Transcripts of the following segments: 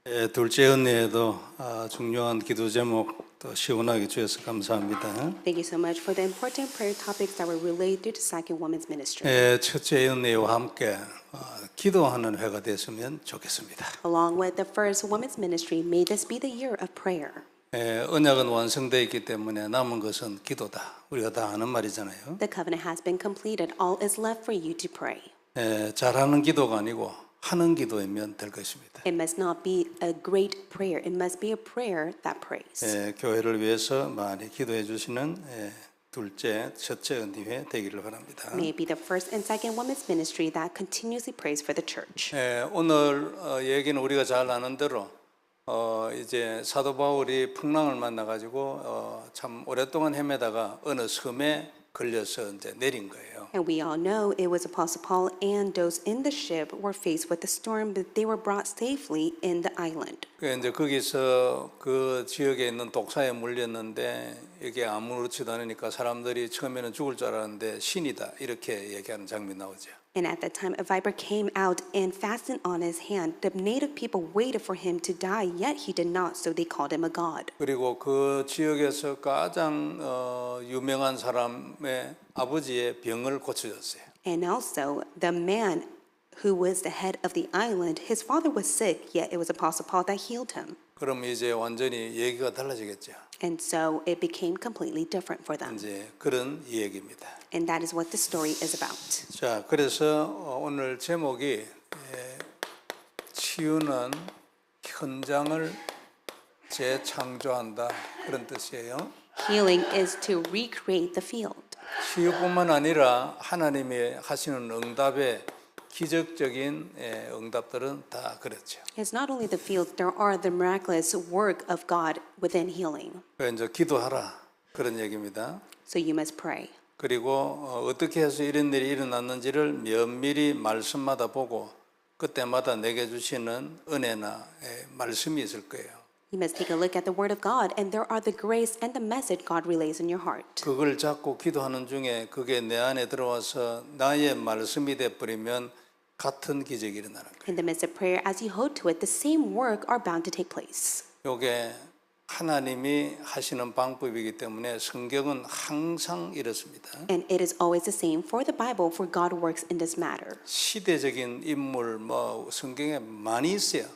둘째 은혜에도 중요한 기도 제목 또 시원하게 주셔서 감사합니다. Thank you so much for the important prayer topics that were relayed through the Second Women's Ministry. 첫째 은혜와 함께 기도하는 해가 됐으면 좋겠습니다. Along with the First Women's Ministry, may this be the year of prayer. 언약은 완성되어 있기 때문에 남은 것은 기도다. 우리가 다 아는 말이잖아요. The covenant has been completed. All is left for you to pray. 잘하는 기도가 아니고 하는 기도이면 될 것입니다. It must not be a great prayer. It must be a prayer that prays. 교회를 위해서 많이 기도해 주시는 첫째 은혜회 되기를 바랍니다. May it be the First and Second Women's Ministry that continuously prays for the church. 오늘 얘기는 우리가 잘 아는 대로 이제 사도 바울이 풍랑을 만나가지고 참 오랫동안 헤매다가 어느 섬에 걸려서 이제 내린 거예요. And we all know it was Apostle Paul and those in the ship were faced with the storm, but they were brought safely in the island. 이제 거기서 그 지역에 있는 독사에 물렸는데 이게 아무렇지도 않으니까 사람들이 처음에는 죽을 줄 알았는데 신이다 이렇게 얘기하는 장면이 나오죠. And at that time, a viper came out and fastened on his hand. The native people waited for him to die, yet he did not, so they called him a god. 그리고 그 지역에서 가장 유명한 사람의 아버지의 병을 고쳐줬어요. And also, the man who was the head of the island, his father was sick, yet it was Apostle Paul that healed him. 그럼 이제 완전히 얘기가 달라지겠죠. And so it became completely different for them. 이제 그런 얘기입니다. And that is what the story is about. 자, 그래서 오늘 제목이 치유는 현장을 재창조한다 그런 뜻이에요. Healing is to recreate the field. 치유뿐만 아니라 하나님이 하시는 응답의 기적적인 응답들은 다 그렇죠. It's not only the field, there are the miraculous work of God within healing. 이제 기도하라 그런 얘기입니다. So you must pray. 그리고 어떻게 해서 이런 일이 일어났는지를 면밀히 말씀마다 보고 그때마다 내게 주시는 은혜나 말씀이 있을 거예요. You must take a look at the Word of God, and there are the grace and the message God relays in your heart. 그걸 잡고 기도하는 중에 그게 내 안에 들어와서 나의 말씀이 돼버리면 같은 기적이 일어나는 거예요. In the midst of prayer, as you hold to it, the same work are bound to take place. 이게 하나님이 하시는 방법이기 때문에 성경은 항상 이렇습니다. And it is always the same for the Bible, for God works in this matter. 시대적인 인물 성경에 많이 있어요.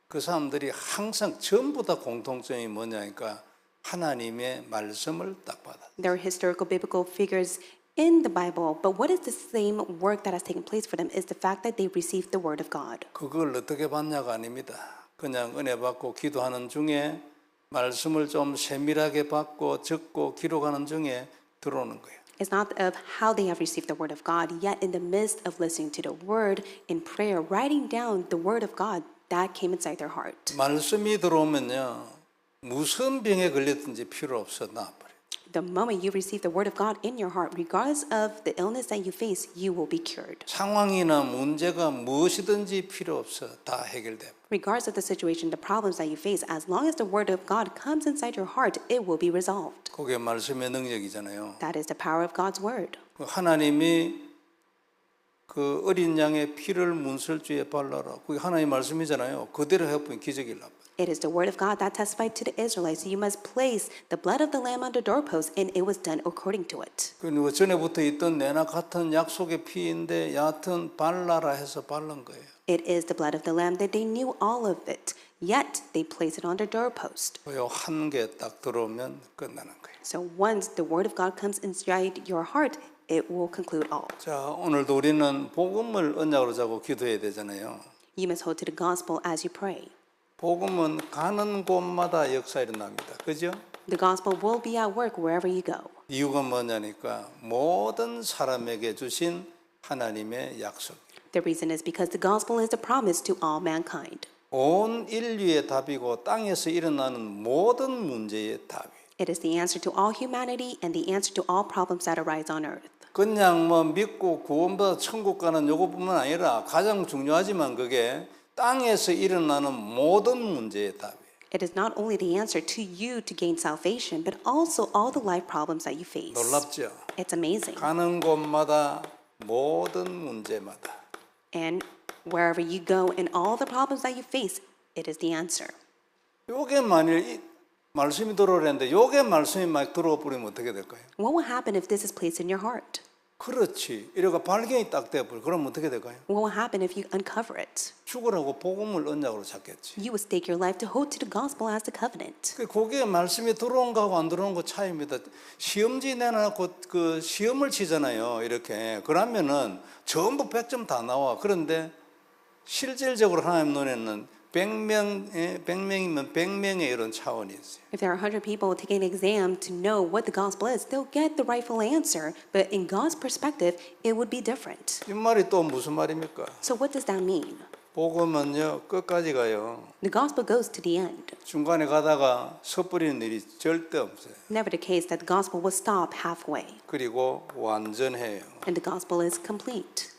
그 사람들이 항상 전부 다 공통점이 뭐냐니까 하나님의 말씀을 딱 받아. There are historical biblical figures in the Bible, but what is the same work that has taken place for them is the fact that they received the Word of God. 그걸 어떻게 받냐가 아닙니다. 그냥 은혜 받고 기도하는 중에 말씀을 좀 세밀하게 받고 적고 기록하는 중에 들어오는 거예요. It's not of how they have received the Word of God, yet in the midst of listening to the Word in prayer, writing down the Word of God that came inside their heart. 말씀이 들어오면요 무슨 병에 걸렸든지 필요 없어 나아버려. The moment you receive the Word of God in your heart, regardless of the illness that you face, you will be cured. 상황이나 문제가 무엇이든지 필요 없어 다 해결돼. Regardless of the situation, the problems that you face, as long as the Word of God comes inside your heart, it will be resolved. 그게 말씀의 능력이잖아요. That is the power of God's Word. 하나님이 그 어린 양의 피를 문설주에 발라라. 그게 하나님 말씀이잖아요. 그대로 해보면 기적이 일어나. It is the Word of God that testified to the Israelites. You must place the blood of the lamb on the doorpost, and it was done according to it. 그리고 전에부터 있던 내나 같은 약속의 피인데 여하튼 발라라 해서 바른 거예요. It is the blood of the lamb that they knew all of it, yet they placed it on the doorpost. 한 개 딱 들어오면 끝나는 거예요. So once the Word of God comes inside your heart, it will conclude all. 자, 오늘도 우리는 복음을 언약으로 잡고 기도해야 되잖아요. You must hold to the gospel as you pray. 복음은 가는 곳마다 역사 일어납니다. 그죠? The gospel will be at work wherever you go. 이유가 뭐냐니까 모든 사람에게 주신 하나님의 약속. The reason is because the gospel is the promise to all mankind. 온 인류의 답이고 땅에서 일어나는 모든 문제의 답이. It is the answer to all humanity and the answer to all problems that arise on earth. 그냥 믿고 구원받아 천국 가는 요것뿐만 아니라 가장 중요하지만 그게 땅에서 일어나는 모든 문제의 답이에요. It is not only the answer to you to gain salvation, but also all the life problems that you face. 놀랍죠? It's amazing. 가는 곳마다 모든 문제마다 And wherever you go and all the problems that you face, It is the answer. 요게 만일 말씀이 들어오는데 요게 말씀이 막 들어와 버리면 어떻게 될까요? What will happen if this is placed in your heart? 그렇지. 이래가 발견이 딱 돼버려. 그러면 어떻게 될까요? What will happen if you uncover it? 죽으라고 복음을 언약으로 잡겠지. You will stake your life to hold to the gospel as the covenant. 그게 말씀이 들어온 거하고 안 들어온 거 차이입니다. 시험지 내놔놓고 그 시험을 치잖아요. 이렇게. 그러면은 전부 100점 다 나와. 그런데 실질적으로 하나님 눈에는 100명이면 100명의 이런 차원이 있어요. If there are 100 people taking an exam to know what the gospel is, they'll get the rightful answer. But in God's perspective, it would be different. 이 말이 또 무슨 말입니까? So what does that mean? 복음은요 끝까지 가요. The gospel goes to the end. 중간에 가다가 섣부리는 일이 절대 없어요. Never the case that the gospel will stop halfway. 그리고 완전해요. And the gospel is complete.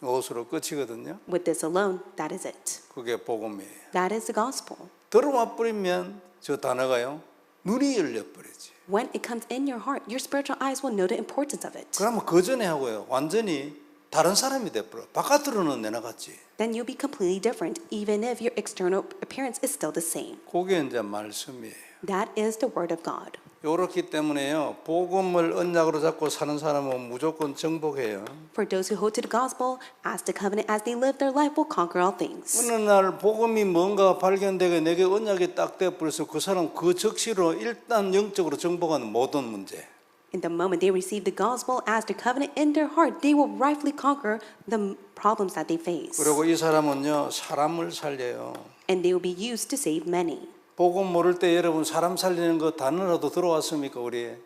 이것으로 끝이거든요. With this alone, that is it. 그게 복음이에요. That is the gospel. 들어와 버리면 저 단어가요 눈이 열려 버리지. When it comes in your heart, your spiritual eyes will know the importance of it. 그러면 그 전에 하고요 완전히 다른 사람이 돼버려. 바깥으로는 내나갔지. Then you'll be completely different, even if your external appearance is still the same. 그게 이제 말씀이에요. That is the word of God. 요렇기 때문에요 복음을 언약으로 잡고 사는 사람은 무조건 정복해요. For those who hold to the gospel, as the covenant as they live their life will conquer all things. 어느 날 복음이 뭔가 발견되게 내게 언약이 딱 돼버려서 그 사람 그 즉시로 일단 영적으로 정복하는 모든 문제. In the moment they receive the gospel as the covenant in their heart, they will rightfully conquer the problems that they face. 그리고 이 사람은요 사람을 살려요. And they will be used to save many. 복음 모를 때 여러분 사람 살리는 거 단어라도 들어왔습니까 우리?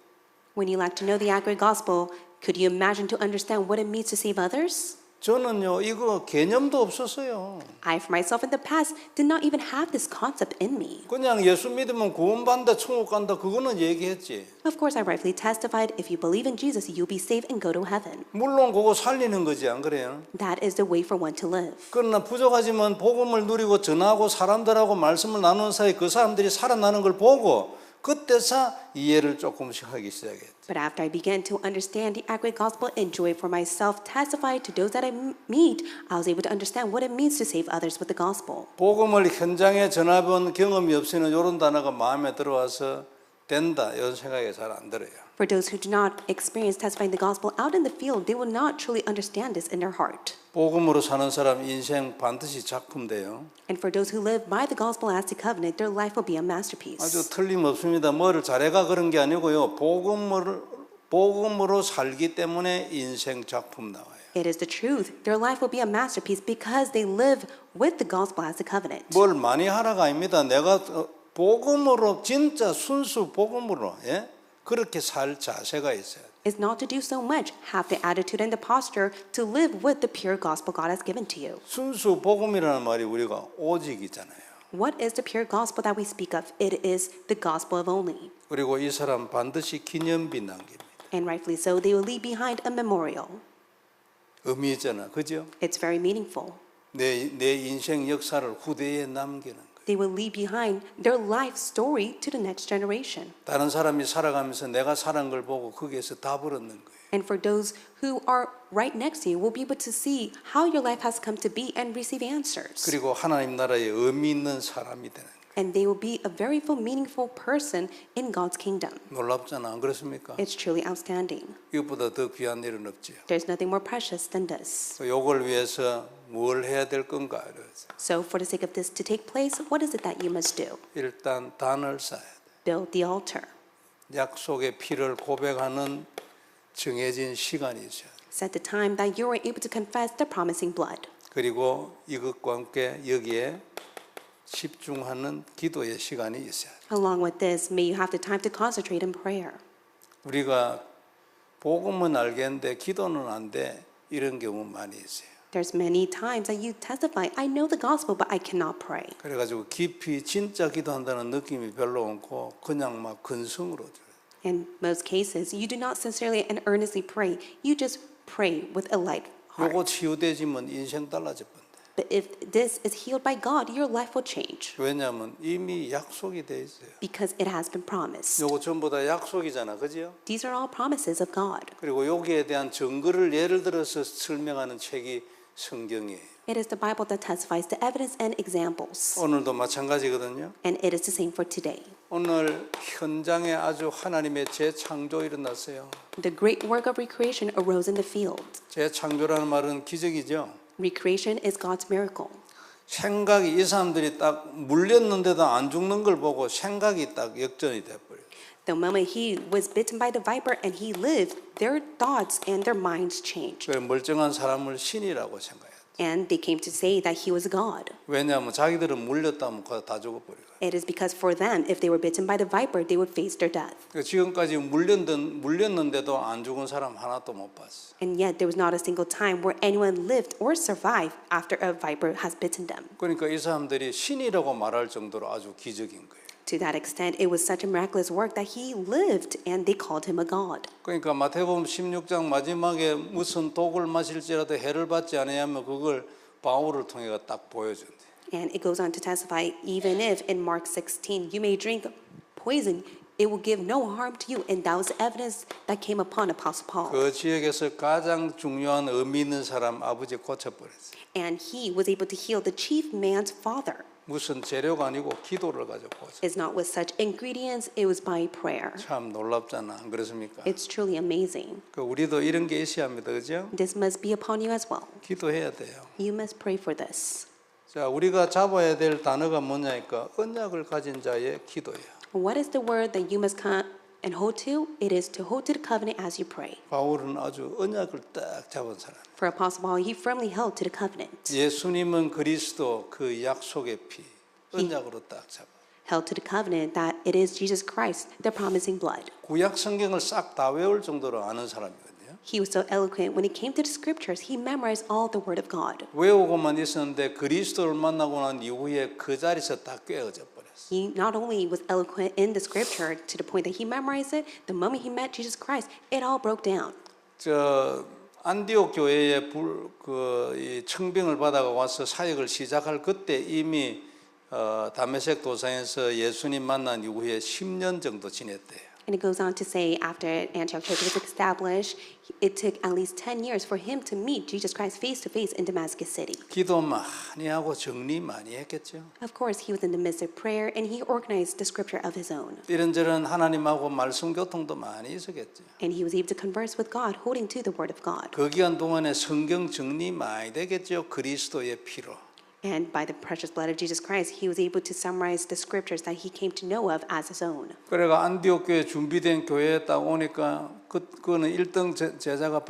When you like to know the accurate gospel, could you imagine to understand what it means to save others? 저는요 이거 개념도 없었어요. I, for myself in the past, did not even have this concept in me. 그냥 예수 믿으면 구원받는다 천국 간다 그거는 얘기했지. Of course, I rightfully testified, if you believe in Jesus, you'll be saved and go to heaven. 물론 그거 살리는 거지 안 그래요? That is the way for one to live. 그러나 부족하지만 복음을 누리고 전하고 사람들하고 말씀을 나누는 사이 그 사람들이 살아나는 걸 보고 그때서 이해를 조금씩 하기 시작했죠. But after I began to understand the accurate gospel and joy for myself, testified to those that I meet, I was able to understand what it means to save others with the gospel. 복음을 현장에 전해본 경험이 없이는 이런 단어가 마음에 들어와서 된다 이런 생각이 잘 안 들어요. For those who do not experience testifying the gospel out in the field, they will not truly understand this in their heart. 복음으로 사는 사람 인생 반드시 작품돼요. And for those who live by the gospel as the covenant, their life will be a masterpiece. 아주 틀림없습니다. 뭐를 잘해가 그런 게 아니고요. 복음으로 살기 때문에 인생 작품 나와요. It is the truth. Their life will be a masterpiece because they live with the gospel as the covenant. 뭘 많이 하라가 아닙니다. 내가 복음으로 진짜 순수 복음으로 예? 그렇게 살 자세가 있어요. Is not to do so much. Have the attitude and the posture to live with the pure gospel God has given to you. 순수 복음이라는 말이 우리가 오직이잖아요. What is the pure gospel that we speak of? It is the gospel of only. 그리고 이 사람 반드시 기념비 남깁니다. And rightfully so, they will leave behind a memorial. 의미 있잖아, 그죠? It's very meaningful. 내 인생 역사를 후대에 남기는 거. They will leave behind their life story to the next generation. 다른 사람이 살아가면서 내가 살은 걸 보고 거기에서 답을 얻는 거예요. And for those who are right next to you, will be able to see how your life has come to be and receive answers. 그리고 하나님 나라에 의미 있는 사람이 되는 거예요. And they will be a very meaningful person in God's kingdom. 놀랍잖아, 안 그렇습니까? It's truly outstanding. 이것보다 더 귀한 일은 없지요. There's nothing more precious than this. 요걸 위해서 뭘 해야 될 건가? So for the sake of this to take place, what is it that you must do? 일단 단을 쌓아야 돼. Build the altar. 약속의 피를 고백하는 정해진 시간이 있어요. Set the time that you are able to confess the promising blood. 그리고 이것과 함께 여기에 집중하는 기도의 시간이 있어요. Along with this, may you have the time to concentrate in prayer. 우리가 복음은 알겠는데 기도는 안 돼. 이런 경우 많이 있어요. There's many times that you testify, I know the gospel, but I cannot pray. 그래가지고 깊이 진짜 기도한다는 느낌이 별로 없고 그냥 막 근성으로 들어요. In most cases, you do not sincerely and earnestly pray. You just pray with a light heart. 요거 치유되지면 인생 달라질 건데. But if this is healed by God, your life will change 왜냐하면 이미 약속이 돼 있어요. because it has been promised. 요거 전부 다 약속이잖아, 그죠? These are all promises of God. 그리고 여기에 대한 증거를 예를 들어서 설명하는 책이 성경이에요. It is the Bible that testifies to evidence and examples. 오늘도 마찬가지거든요. And it is the same for today. 오늘 현장에 아주 하나님의 재창조 일어났어요. The great work of recreation arose in the field. 재창조라는 말은 기적이죠. Recreation is God's miracle. 생각이 이 사람들이 딱 물렸는데도 안 죽는 걸 보고 생각이 딱 역전이 돼버려요. The moment he was bitten by the viper and he lived, their thoughts and their minds changed. 그 멀쩡한 사람을 신이라고 생각해요. And they came to say that he was God. 왜냐하면 자기들은 물렸다면 거의 다 죽어버려요. It is because for them, if they were bitten by the viper, they would face their death. 지금까지 물렸는데도 안 죽은 사람 하나도 못 봤어요. And yet there was not a single time where anyone lived or survived after a viper has bitten them. 그러니까 이 사람들이 신이라고 말할 정도로 아주 기적인 거예요. To that extent, it was such a miraculous work that he lived and they called him a god. 그러니까 마태복음 16장 마지막에 무슨 독을 마실지라도 해를 받지 않으면 그걸 바울을 통해 딱 보여준대. And it goes on to testify, even if in Mark 16 you may drink poison, it will give no harm to you. And that was the evidence that came upon Apostle Paul. 그 지역에서 가장 중요한 의미 있는 사람 아버지 고쳐버렸어요. And he was able to heal the chief man's father. 무슨 재료가 아니고 기도를 가지고 고쳐. It's not with such ingredients, it was by prayer. 참 놀랍잖아, 안 그렇습니까? It's truly amazing. 그 우리도 이런 게 있어야 합니다, 그죠? This must be upon you as well. 기도해야 돼요. You must pray for this. 자, 우리가 잡아야 될 단어가 뭐냐니까 언약을 가진 자의 기도예요. What is the word that you must come and hold to? It is to hold to the covenant as you pray. 바울은 아주 언약을 딱 잡은 사람. For Apostle Paul, he firmly held to the covenant. 예수님은 그리스도 그 약속의 피 언약으로 딱 잡아. Held to the covenant that it is Jesus Christ, the promising blood. 구약 성경을 싹 다 외울 정도로 아는 사람이거든요. He was so eloquent when it came to the scriptures, he memorized all the word of God. 외우고만 있었는데 그리스도를 만나고 난 이후에 그 자리에서 딱 꿰어져 버렸어. He not only was eloquent in the scripture to the point that he memorized it, the moment he met Jesus Christ, it all broke down. 저 안디옥 교회에 이 청빙을 받아가 와서 사역을 시작할 그때 이미 다메섹 도상에서 예수님 만난 이후에 10년 정도 지냈대요. And it goes on to say after Antioch Church was established, it took at least 10 years for him to meet Jesus Christ face to face in Damascus City. 기도 많이 하고 정리 많이 했겠죠. Of course, he was in the midst of prayer and he organized the scripture of his own. 이런저런 하나님하고 말씀 교통도 많이 있었겠죠. And he was able to converse with God, holding to the word of God. 그 기간 동안에 성경 정리 많이 되겠죠. 그리스도의 피로. And by the precious blood of Jesus Christ, he was able to summarize the scriptures that he came to know of as his own. 그래가 안디옥 교회 준비된 교회에 딱 오니까 그거는 1등 제자가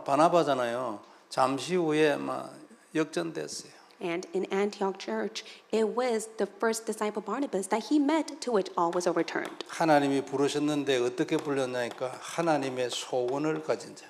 바나바잖아요. 잠시 후에 막 역전됐어요. And in Antioch Church, it was the first disciple Barnabas that he met, to which all was overturned. 하나님이 부르셨는데 어떻게 불렀냐니까 하나님의 소원을 가진 자.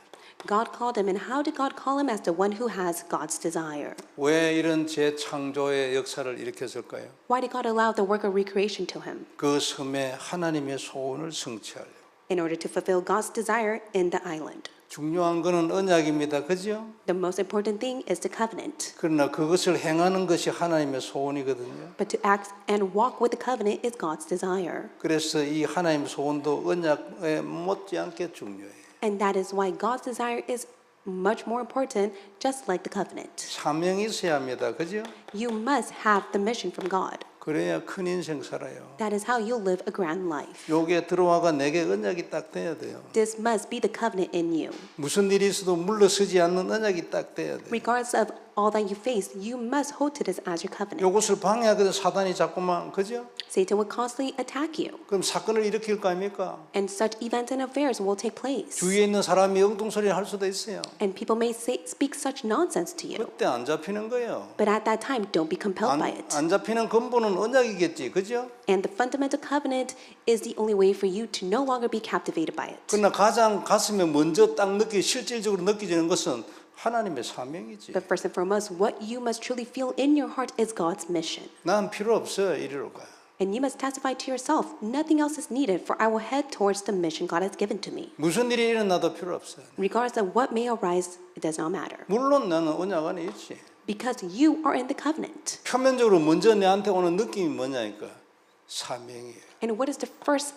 God called him, and how did God call him? As the one who has God's desire. 왜 이런 재창조의 역사를 일으켰을까요? Why did God allow the work of recreation to him? 그 섬에 하나님의 소원을 성취하려. In order to fulfill God's desire in the island. 중요한 것은 언약입니다. 그죠? The most important thing is the covenant. 그러나 그것을 행하는 것이 하나님의 소원이거든요. But to act and walk with the covenant is God's desire. 그래서 이 하나님의 소원도 언약에 못지않게 중요해요. And that is why God's desire is much more important, just like the covenant. 사명이 있어야 합니다. 그죠? You must have the mission from God. 그래야 큰 인생 살아요. That is how you'll live a grand life. 여기에 들어와가 내게 언약이 딱 돼야 돼요. This must be the covenant in you. 무슨 일이 있어도 물러서지 않는 언약이 딱 돼야 돼요. Regardless of all that you face, you must hold to this as your covenant. 이것을 방해하거든 사단이 자꾸만 그죠? Satan will constantly attack you. 그럼 사건을 일으킬 거 아닙니까? And such events and affairs will take place. 주위에 있는 사람이 엉뚱소리를 할 수도 있어요. And people may speak such nonsense to you. 그때 안 잡히는 거예요. But at that time, don't be compelled by it. 안 잡히는 근본은 언약이겠지, 그죠? And the fundamental covenant is the only way for you to no longer be captivated by it. 그러나 가장 가슴에 먼저 딱 실질적으로 느껴지는 것은 하나님의 사명이지. But first and foremost, what you must truly feel in your heart is God's mission. 난 필요 없어요, 이리로 가. And you must testify to yourself, nothing else is needed, for I will head towards the mission God has given to me. 무슨 일이 일어나도 필요 없어요. Regardless of what may arise, it does not matter. 물론 나는 언약 안에 있지. Because you are in the covenant. 표면적으로 먼저 내한테 오는 느낌이 뭐냐니까 사명이에요. And what is the first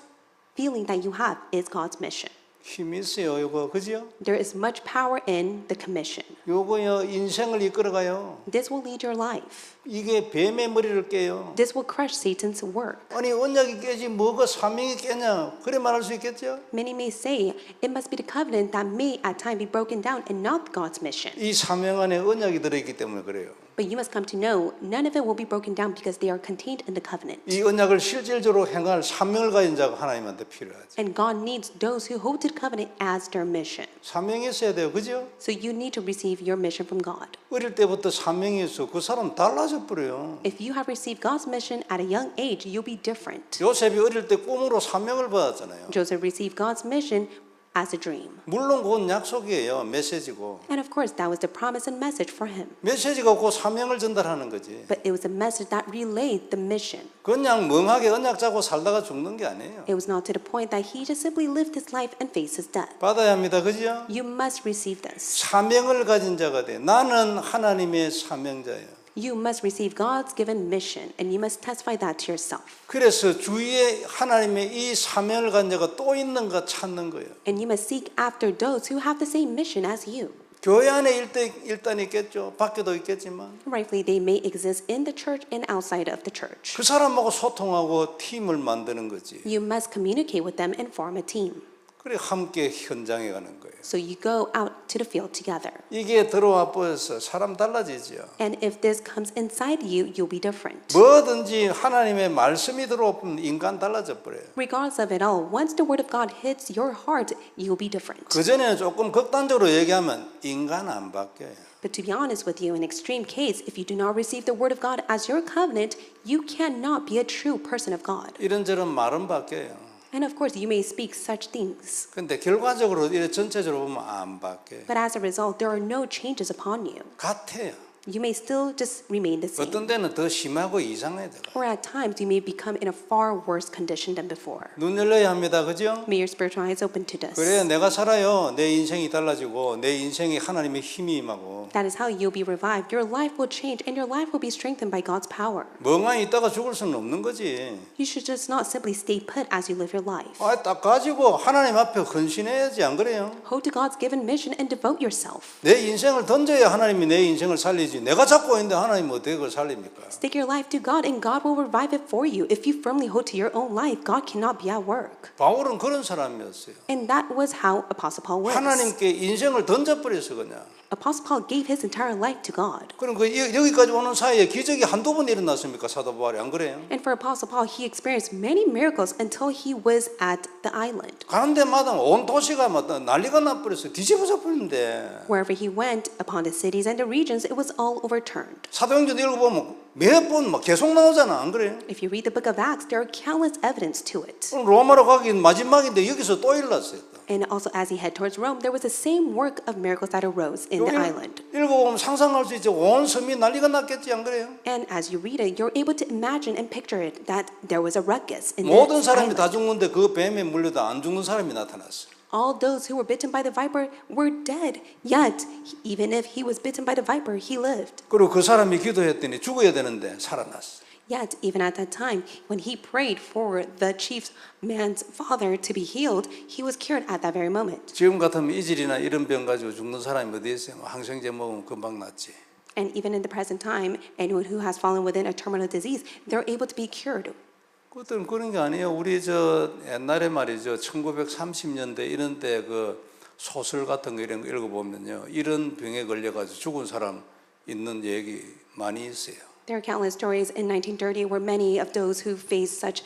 feeling that you have is God's mission. 힘이 있어요. 요거 그죠? There is much power in the commission. 요거요 인생을 이끌어가요. This will lead your life. 이게 뱀의 머리를 깨요. This will crush Satan's work. 아니 언약이 깨지 뭐가 사명이 깨냐? 그래 말할 수 있겠죠? Many may say it must be the covenant that may at times be broken down and not God's mission. 이 사명 안에 언약이 들어있기 때문에 그래요. But you must come to know none of it will be broken down because they are contained in the covenant. 이 언약을 실질적으로 행할 사명을 가진 자가 하나님한테 필요하죠. And God needs those who hold to the covenant as their mission. 사명이 있어야 돼요. 그죠? So you need to receive your mission from God. 어릴 때부터 사명이 있어 그 사람 달라져 버려요. If you have received God's mission at a young age, you'll be different. 요셉이 어릴 때 꿈으로 사명을 받았잖아요. Joseph received God's mission as a dream. 물론 그건 약속이에요. 메시지고. And of course, that was the promise and message for him. 메시지가 그 사명을 전달하는 거지. But it was a message that relayed the mission. 그냥 멍하게 언약 잡고 살다가 죽는 게 아니에요. It was not to the point that he just simply lived his life and faced his death. 받아야 합니다. 그죠? You must receive this. 사명을 가진 자가 돼. 나는 하나님의 사명자예요. You must receive God's given mission, and you must testify that to yourself. 그래서 주위에 하나님의 이 사명을 가진 자가 또 있는가 찾는 거예요. And you must seek after those who have the same mission as you. 교회 안에 일단 있겠죠. 밖에도 있겠지만 Rightfully, they may exist in the church and outside of the church. 그 사람하고 소통하고 팀을 만드는 거지. You must communicate with them and form a team. 그래 함께 현장에 가는 거예요. So you go out to the field together. 이게 들어와 버려서 사람 달라지죠. And if this comes inside you, you'll be different. 뭐든지 하나님의 말씀이 들어오면 인간 달라져 버려요. Regardless of it all, once the word of God hits your heart, you'll be different. 그전에는 조금 극단적으로 얘기하면 인간 안 바뀌어요. But to be honest with you, in extreme case, if you do not receive the word of God as your covenant, you cannot be a true person of God. 이런저런 말은 바뀌어요. And of course, you may speak such things. 근데 결과적으로 이렇게 전체적으로 보면 안 바뀌어요. But as a result, there are no changes upon you. 같아요. You may still just remain the same. 어떤 데는 더 심하고 이상해요. Or at times, you may become in a far worse condition than before. 눈 열려야 합니다. 그죠? May your spiritual eyes open to this. 그래야 내가 살아요. 내 인생이 달라지고 내 인생에 하나님의 힘이 임하고 That is how you'll be revived. Your life will change and your life will be strengthened by God's power. 멍하니 있다가 죽을 수는 없는 거지. You should just not simply stay put as you live your life. 딱 가지고 하나님 앞에 헌신해야지 안 그래요? Hold to God's given mission and devote yourself. 내 인생을 던져야 하나님이 내 인생을 살리지. 내가 잡고 있는데 하나님 어떻게 그걸 살립니까? Stick your life to God and God will revive it for you. If you firmly hold to your own life, God cannot be at work. 바울은 그런 사람이었어요. And that was how Apostle Paul was. 하나님께 인생을 던져버려서 그냥. Apostle Paul gave his entire life to God. 그럼 여기까지 오는 사이에 기적이 한두 번 일어났습니까? 사도 바울이 안 그래요? And for Apostle Paul, he experienced many miracles until he was at the island. 가는 데마다 온 도시가 막 난리가 나버렸어요. 뒤집어져 버리는데. Wherever he went, upon the cities and the regions, it was all overturned. 사도행전 읽어보면 몇 번 막 계속 나오잖아. 안 그래요? If you read the book of Acts, there are countless evidence to it. 오늘 로마로 가기 마지막인데 여기서 또 일어났어요. And also, as he head towards Rome, there was the same work of miracles that arose in the island. 읽어보면 상상할 수 있죠. 온 섬이 난리가 났겠지 안 그래요? And as you read it, you're able to imagine and picture it that there was a ruckus in 모든 this 사람이 island. 다 죽는데 그 뱀에 물려도 안 죽는 사람이 나타났어요. All those who were bitten by the viper were dead. Yet, even if he was bitten by the viper, he lived. 그리고 그 사람이 기도했더니 죽어야 되는데 살아났어. Yet, even at that time, when he prayed for the chief man's father to be healed, he was cured at that very moment. 지금 같으면 이질이나 이런 병 가지고 죽는 사람이 어디 있어요? 항생제 먹으면 금방 낫지. And even in the present time, anyone who has fallen within a terminal disease, they're able to be cured. 그것들은 그런 게 아니에요. 우리 저 옛날에 말이죠. 1930년대 이런 때 그 소설 같은 거 이런 거 읽어보면요. 이런 병에 걸려가지고 죽은 사람 있는 얘기 많이 있어요. There are countless stories in 1930 where many of those who faced such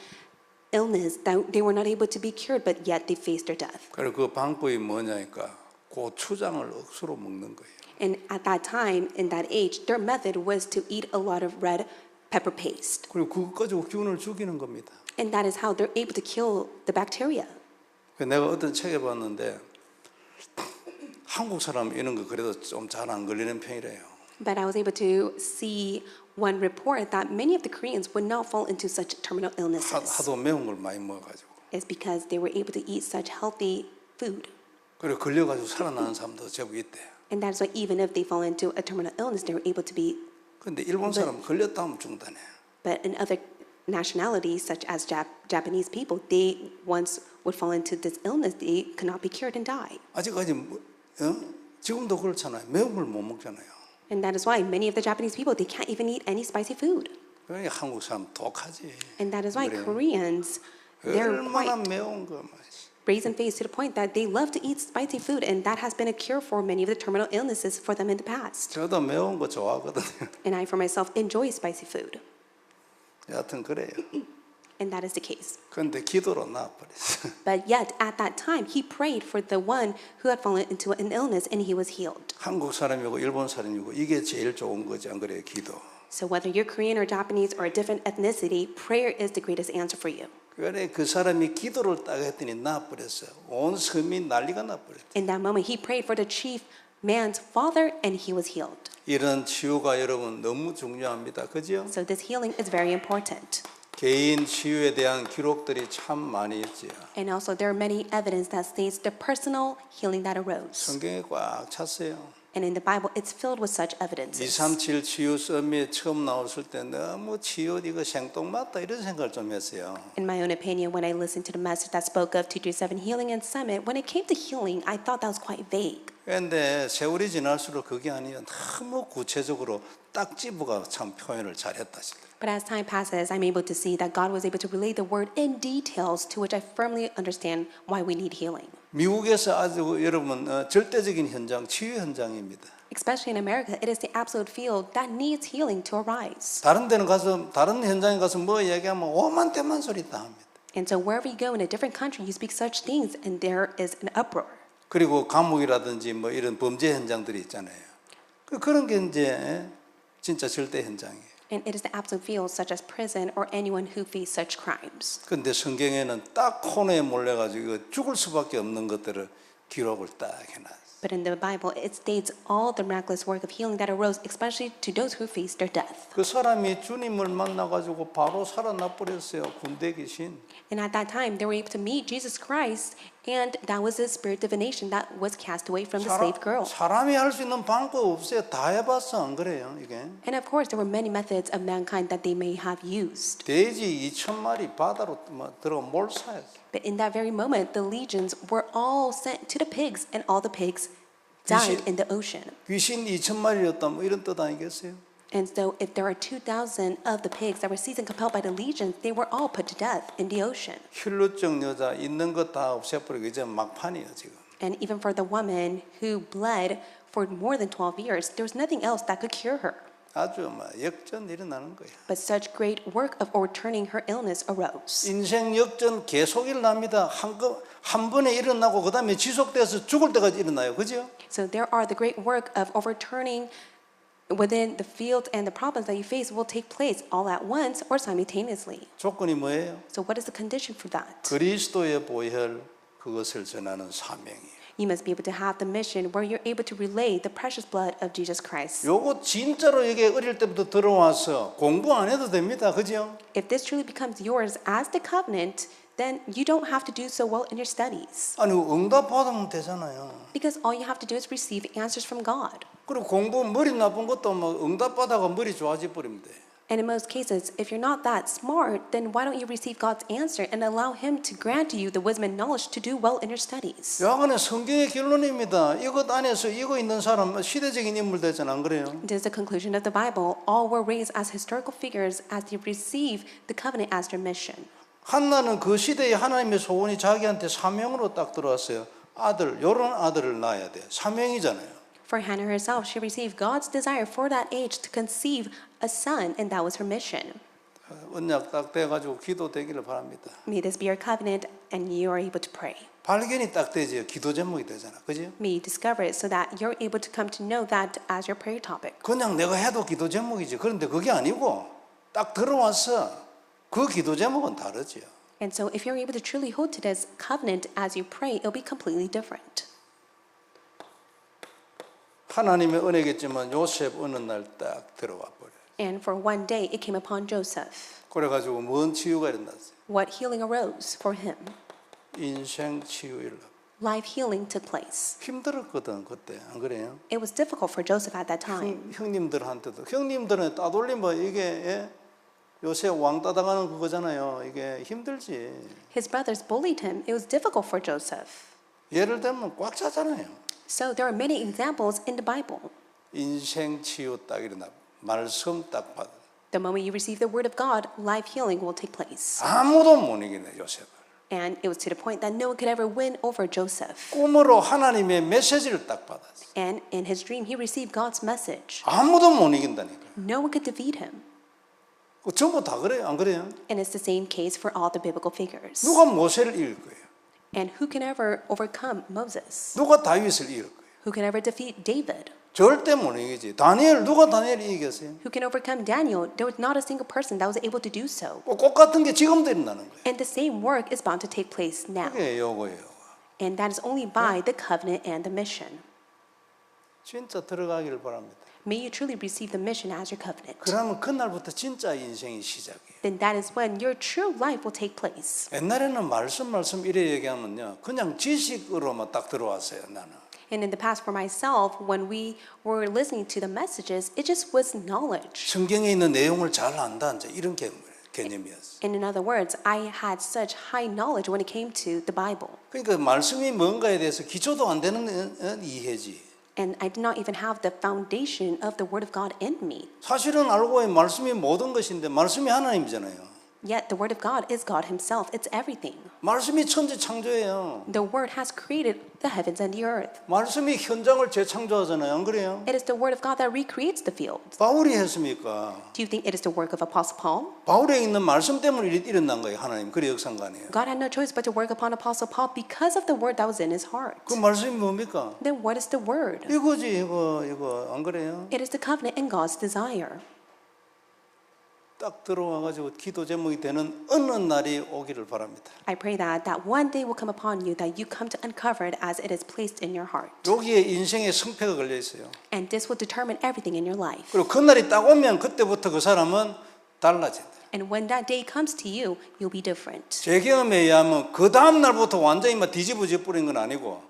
illness that they were not able to be cured, but yet they faced their death. 그리고 그 방법이 뭐냐니까 고추장을 억수로 먹는 거예요. And at that time, in that age, their method was to eat a lot of red pepper paste. 그리고 그거 가지고 균을 죽이는 겁니다. And that is how they're able to kill the bacteria. 내가 어떤 책에 봤는데 한국 사람 이런 거 그래도 좀 잘 안 걸리는 편이래요. But I was able to see one report that many of the Koreans would not fall into such terminal illnesses. 하도 매운 걸 많이 먹어가지고. It's because they were able to eat such healthy food. 그리고 걸려가지고 살아나는 사람도 제법 있대. And that's why even if they fall into a terminal illness, they were able to be. 근데 일본 사람 걸렸다 하면 죽다네. But in other nationalities, such as Japanese people, they once would fall into this illness, they could not be cured and die. 아직까지 지금도 그렇잖아요. 매운 걸 못 먹잖아요. And that is why many of the Japanese people, they can't even eat any spicy food. 그러니까 한국 사람 독하지. And that is why 그래요. Koreans, they're 얼마나 quite 매운 거. brazen-faced to the point that they love to eat spicy food, and that has been a cure for many of the terminal illnesses for them in the past. 저도 매운 거 좋아하거든요. And I, for myself, enjoy spicy food. 여하튼 그래요. And that is the case. 그런데 기도로 나아버렸어요. But yet, at that time, he prayed for the one who had fallen into an illness, and he was healed. 한국 사람이고 일본 사람이고 이게 제일 좋은 거지 안 그래요? 기도. So whether you're Korean or Japanese or a different ethnicity, prayer is the greatest answer for you. 그래 그 사람이 기도를 딱 했더니 나아버렸어요. 온 섬이 난리가 나버렸어요. In that moment, he prayed for the chief man's father, and he was healed. 이런 치유가 여러분 너무 중요합니다. 그죠? So this healing is very important. 개인 치유에 대한 기록들이 참 많이 있지요. And also, there are many evidence that states the personal healing that arose. 성경에 꽉 찼어요. And in the Bible, it's filled with such evidences. 237 치유 썸밋 처음 나왔을 때 너무 치유 이거 생뚱맞다 이런 생각을 좀 했어요. In my own opinion, when I listened to the message that spoke of 237 Healing and Summit, when it came to healing, I thought that was quite vague. 그런데 세월이 지날수록 그게 아니에요. 너무 구체적으로 딱 집어가 참 표현을 잘했다 싶어요. But as time passes, I'm able to see that God was able to relay the word in details to which I firmly understand why we need healing. 미국에서 아주 여러분 절대적인 현장, 치유 현장입니다. Especially in America, it is the absolute field that needs healing to arise. 다른 데는 가서 다른 현장에 가서 뭐 얘기하면 오만 대만 소리 다 합니다. And so wherever you go in a different country, you speak such things, and there is an uproar. 그리고 감옥이라든지 뭐 이런 범죄 현장들이 있잖아요. 그런 게 이제 진짜 절대 현장이에요. And it is the absolute field, such as prison or anyone who face such crimes. 그런데 성경에는 딱 코너에 몰려가지고 죽을 수밖에 없는 것들을 기록을 딱 해놨어요. But in the Bible, it states all the miraculous work of healing that arose, especially to those who faced their death. 그 사람이 주님을 만나가지고 바로 살아나 버렸어요. 군대 귀신. And at that time, they were able to meet Jesus Christ, and that was the spirit divination that was cast away from the slave girl. 사람이 할 수 있는 방법 없어요. 다 해봤어. 안 그래요? 이게. And of course, there were many methods of mankind that they may have used. 돼지 2,000마리 바다로 들어가 몰사했어. But in that very moment, the legions were all sent to the pigs, and all the pigs died in the ocean. 귀신 2,000마리였다. 뭐 이런 뜻 아니겠어요? And so if there are 2,000 of the pigs that were seized and compelled by the legions, they were all put to death in the ocean. 혈루증 여자 있는 것 다 없애버리고 이제 막판이에요 지금. And even for the woman who bled for more than 12 years, there was nothing else that could cure her. 아주 막 역전 일어나는 거예요. But such great work of overturning her illness arose. 인생 역전 계속 일어납니다. 한 번에 일어나고 그 다음에 지속돼서 죽을 때까지 일어나요. 그죠? So there are the great work of overturning within the field, and the problems that you face will take place all at once or simultaneously. 조건이 뭐예요? So what is the condition for that? 그리스도의 보혈 그것을 전하는 사명이에요. You must be able to have the mission where you're able to relay the precious blood of Jesus Christ. 요거 진짜로 이게 어릴 때부터 들어와서 공부 안 해도 됩니다. 그죠? If this truly becomes yours as the covenant, then you don't have to do so well in your studies. 아니 응답 받으면 되잖아요. Because all you have to do is receive answers from God. 그리고 공부 머리 나쁜 것도 뭐 응답 받아가 머리 좋아져 버리면 돼. And in most cases, if you're not that smart, then why don't you receive God's answer and allow Him to grant you the wisdom and knowledge to do well in your studies? 여하간에 성경의 결론입니다. 이것 안에서 이거 있는 사람 시대적인 인물 되잖아, 안 그래요? It is the conclusion of the Bible. All were raised as historical figures as they receive the covenant as their mission. 한나는 그 시대에 하나님의 소원이 자기한테 사명으로 딱 들어왔어요. 아들, 요런 아들을 낳아야 돼. 사명이잖아요. For Hannah herself, she received God's desire for that age to conceive a son, and that was her mission. 언약 딱 돼가지고 기도되기를 바랍니다. May this be your covenant, and you are able to pray. 발견이 딱 되죠. 기도 제목이 되잖아, 그죠? May you discover it so that you're able to come to know that as your prayer topic. 그냥 내가 해도 기도 제목이지. 그런데 그게 아니고 딱 들어와서 그 기도 제목은 다르지요. And so if you're able to truly hold to this covenant as you pray, it'll be completely different. 하나님의 은혜겠지만 요셉 어느 날 딱 들어와 버려요. And for one day, it came upon Joseph. 그래가지고 뭔 치유가 일어났어요? What healing arose for him? 인생 치유 일어. Life healing took place. 힘들었거든 그때, 안 그래요? It was difficult for Joseph at that time. 형님들한테도 형님들은 따돌리면 이게 요새 왕따 당하는 그거잖아요. 이게 힘들지. His brothers bullied him. It was difficult for Joseph. 예를 들면 꽉 차잖아요. So there are many examples in the Bible. 인생 치유 딱 일어나. 말씀 딱 받아. The moment you receive the word of God, life healing will take place. 아무도 못 이기네 요셉을. And it was to the point that no one could ever win over Joseph. 꿈으로 하나님의 메시지를 딱 받았어. And in his dream, he received God's message. 아무도 못 이긴다니까. No one could defeat him. 전부 다 그래요, 안 그래요? And it's the same case for all the biblical figures. 누가 모세를 이길 거예요? And who can ever overcome Moses? 누가 다윗을 이길 거예요? Who can ever defeat David? 절대 못 이기지. 누가 다니엘을 이겼어요? Who can overcome Daniel? There was not a single person that was able to do so. 꽃 같은 게 지금도 일어나는 거예요. And the same work is bound to take place now. 그게 요거예요. And that is only by the covenant and the mission. 진짜 들어가기를 바랍니다. May you truly receive the mission as your covenant. 그러면 그날부터 진짜 인생이 시작이에요. Then that is when your true life will take place. 옛날에는 말씀 이래 얘기하면요, 그냥 지식으로만 딱 들어왔어요. 나는. And in the past for myself, when we were listening to the messages, it just was knowledge. 성경에 있는 내용을 잘 안다, 이제 이런 개념이었어. And in other words, I had such high knowledge when it came to the Bible. 그러니까 말씀이 뭔가에 대해서 기초도 안 되는 이해지. And I did not even have the foundation of the Word of God in me. 사실은 알고 보면 말씀이 모든 것인데 말씀이 하나님이잖아요. Yet the Word of God is God Himself. It's everything. 말씀이 천지 창조예요. The Word has created the heavens and the earth. 말씀이 현장을 재창조하잖아요. 안 그래요? It is the Word of God that recreates the field. 바울이 했습니까? Do you think it is the work of Apostle Paul? 바울에 있는 말씀 때문에 일어난 거예요. 하나님. 그래 역사한 거 아니에요. God had no choice but to work upon Apostle Paul because of the word that was in his heart. 그 말씀이 뭡니까? Then what is the word? 이거지 이거 안 그래요? It is the covenant and God's desire. 딱 들어와가지고 기도 제목이 되는 어느 날이 오기를 바랍니다. I pray that one day will come upon you, that you come to uncover it as it is placed in your heart. 여기에 인생의 승패가 걸려 있어요. And this will determine everything in your life. 그리고 그 날이 딱 오면 그때부터 그 사람은 달라진다. And when that day comes to you, you'll be different. 제 경험에 의하면 그 다음 날부터 완전히 막 뒤집어져 버린 건 아니고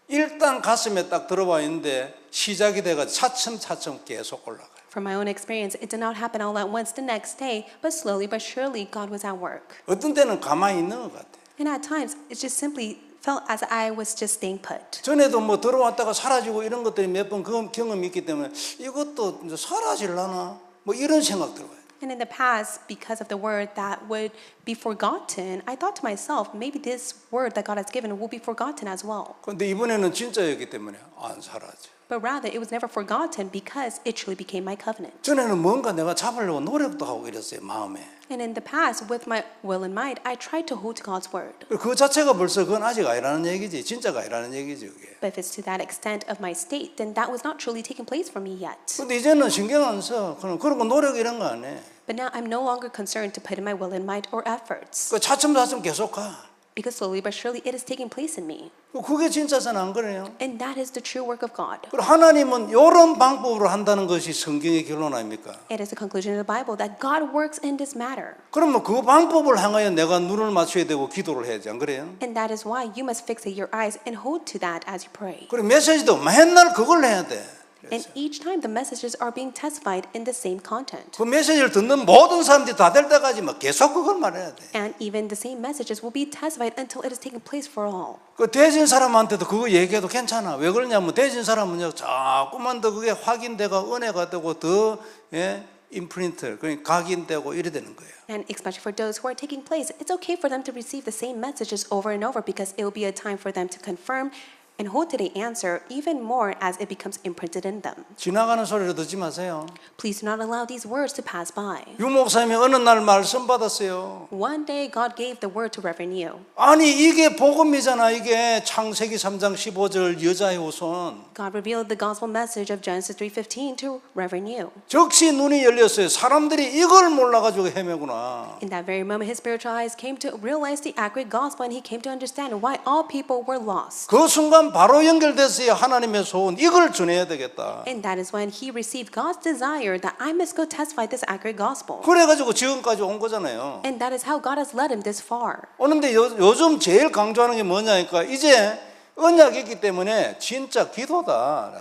일단 가슴에 딱 들어와 있는데 시작이 돼가 차츰차츰 계속 올라가요. From my own experience, it did not happen all at once the next day, but slowly but surely God was at work. 어떤 때는 가만히 있는 것 같아요. And at times, it just simply felt as I was just staying put. 전에도 뭐 들어왔다가 사라지고 이런 것들이 몇 번 경험이 있기 때문에 이것도 이제 사라질라나 뭐 이런 생각 들어요. And in the past, because of the word that would be forgotten, I thought to myself, maybe this word that God has given will be forgotten as well. 그런데 이번에는 진짜였기 때문에 안 사라져. But rather, it was never forgotten because it truly became my covenant. 전에는 뭔가 내가 잡으려고 노력도 하고 이랬어요, 마음에. And in the past, with my will and might, I tried to hold to God's word. 그 자체가 벌써 그건 아직 아니라는 얘기지, 진짜가 아니라는 얘기지 그게. But if it's to that extent of my state, then that was not truly taking place for me yet. 근데 이제는 신경 안 써. 그런 거 노력 이런 거 안 해. But now I'm no longer concerned to put in my will and might or efforts. 그 차츰차츰 계속 가. Because slowly but surely it is taking place in me. 그게 진짜잖아, 안 그래요? And that is the true work of God. 그리고 하나님은 이런 방법으로 한다는 것이 성경의 결론 아닙니까? It is the conclusion of the Bible that God works in this matter. 그러면 그 방법을 향하여 내가 눈을 맞춰야 되고 기도를 해야지, 안 그래요? And that is why you must fixate your eyes and hold to that as you pray. 그리고 메시지도 맨날 그걸 해야 돼. And each time the messages are being testified in the same content. 그 메시지를 듣는 모든 사람들이 다 될 때까지 막 계속 그걸 말해야 돼. And even the same messages will be testified until it is taking place for all. 그 대진 사람한테도 그거 얘기해도 괜찮아. 왜 그러냐면 대진 사람은요 자꾸만 더 그게 확인되고 은혜가 되고 더 임프린트, 그러니까 각인되고 이래 되는 거예요. And especially for those who are taking place, it's okay for them to receive the same messages over and over because it will be a time for them to confirm and hold to the answer even more as it becomes imprinted in them. 지나가는 소리를 듣지 마세요. Please do not allow these words to pass by. 유 목사님이 어느 날 말씀 받았어요. One day God gave the word to Reverend Yu. 아니 이게 복음이잖아. 이게 창세기 3장 15절 여자의 후손. God revealed the gospel message of Genesis 3:15 to Reverend Yu. 즉시 눈이 열렸어요. 사람들이 이걸 몰라가지고 헤매구나. In that very moment, his spiritual eyes came to realize the accurate gospel, and he came to understand why all people were lost. 그 순간 바로 연결됐어요. 하나님의 소원 이걸 전해야 되겠다. And that is when he received God's desire that I must go testify this accurate gospel. 그래가지고 지금까지 온 거잖아요. And that is how God has led him this far. 오는데 요즘 제일 강조하는 게 뭐냐니까 이제 언약이 있기 때문에 진짜 기도다.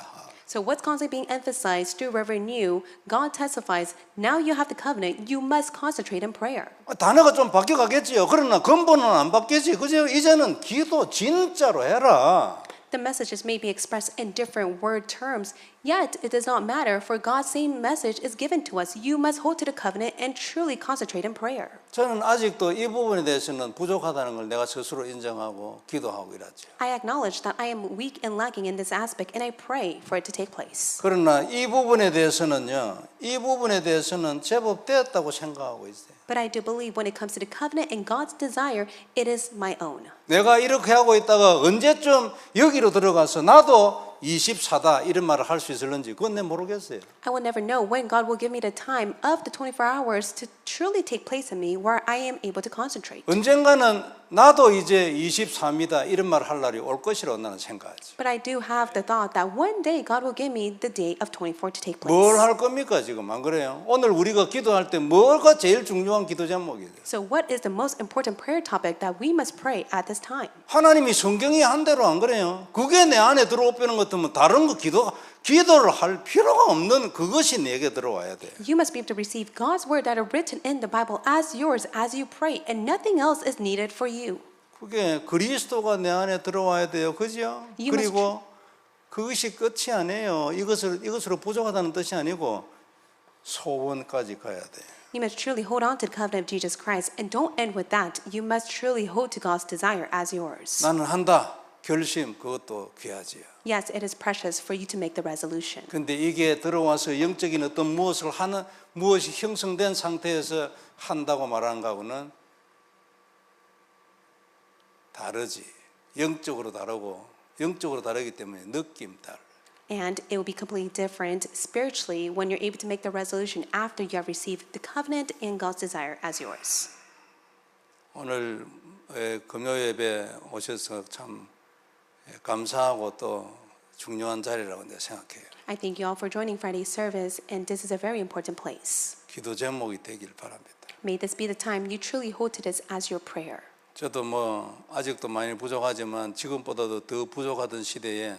So what's constantly being emphasized through Reverend New, God testifies, now you have the covenant, you must concentrate in prayer. 단어가 좀 바뀌어가겠지요. 그러나 근본은 안 바뀌지. 그죠? 이제는 기도 진짜로 해라. The messages may be expressed in different word terms, yet it does not matter, for God's same message is given to us. You must hold to the covenant and truly concentrate in prayer. 저는 아직도 이 부분에 대해서는 부족하다는 걸 내가 스스로 인정하고 기도하고 이러죠. I acknowledge that I am weak and lacking in this aspect, and I pray for it to take place. 그러나 이 부분에 대해서는요. 이 부분에 대해서는 제법 되었다고 생각하고 있어요. But I do believe when it comes to the covenant and God's desire, it is my own. 내가 이렇게 하고 있다가 언제쯤 여기로 들어가서 나도 24다 이런 말을 할 수 있을는지 그건 내 모르겠어요. I will never know when God will give me the time of the 24 hours to truly take place in me where I am able to concentrate. 언젠가는 나도 이제 23이다 이런 말을 할 날이 올 것이라고 나는 생각하지. But I do have the thought that one day God will give me the day of 24 to take place. 뭘 할 겁니까 지금 안 그래요? 오늘 우리가 기도할 때 뭐가 제일 중요한 기도 제목이에요? So what is the most important prayer topic that we must pray at this time? 하나님이 성경이 한 대로 안 그래요? 그게 내 안에 들어오는 것 같으면 다른 거 기도를 할 필요가 없는 그것이 내게 들어와야 돼. You must be able to receive God's word that are written in the Bible as yours as you pray, and nothing else is needed for you. 그게 그리스도가 내 안에 들어와야 돼요. 그죠? You 그리고 그것이 끝이 아니에요. 이것으로 부족하다는 뜻이 아니고 소원까지 가야 돼. You must truly hold on to the covenant of Jesus Christ, and don't end with that. You must truly hold to God's desire as yours. 나는 한다. 결심 그것도 귀하지요. Yes, it is precious for you to make the resolution. 근데 이게 들어와서 영적인 어떤 무엇이 형성된 상태에서 한다고 말하는 거하고는 다르지. 영적으로 다르기 때문에 느낌 달라. And it will be completely different spiritually when you're able to make the resolution after you have received the covenant and God's desire as yours. 오늘 금요 예배 오셔서 참 감사하고 또 중요한 자리라고 내가 생각해요. I thank you all for joining Friday's service, and this is a very important place. 기도 제목이 되길 바랍니다. May this be the time you truly hold to this as your prayer. 저도 아직도 많이 부족하지만 지금보다도 더 부족하던 시대에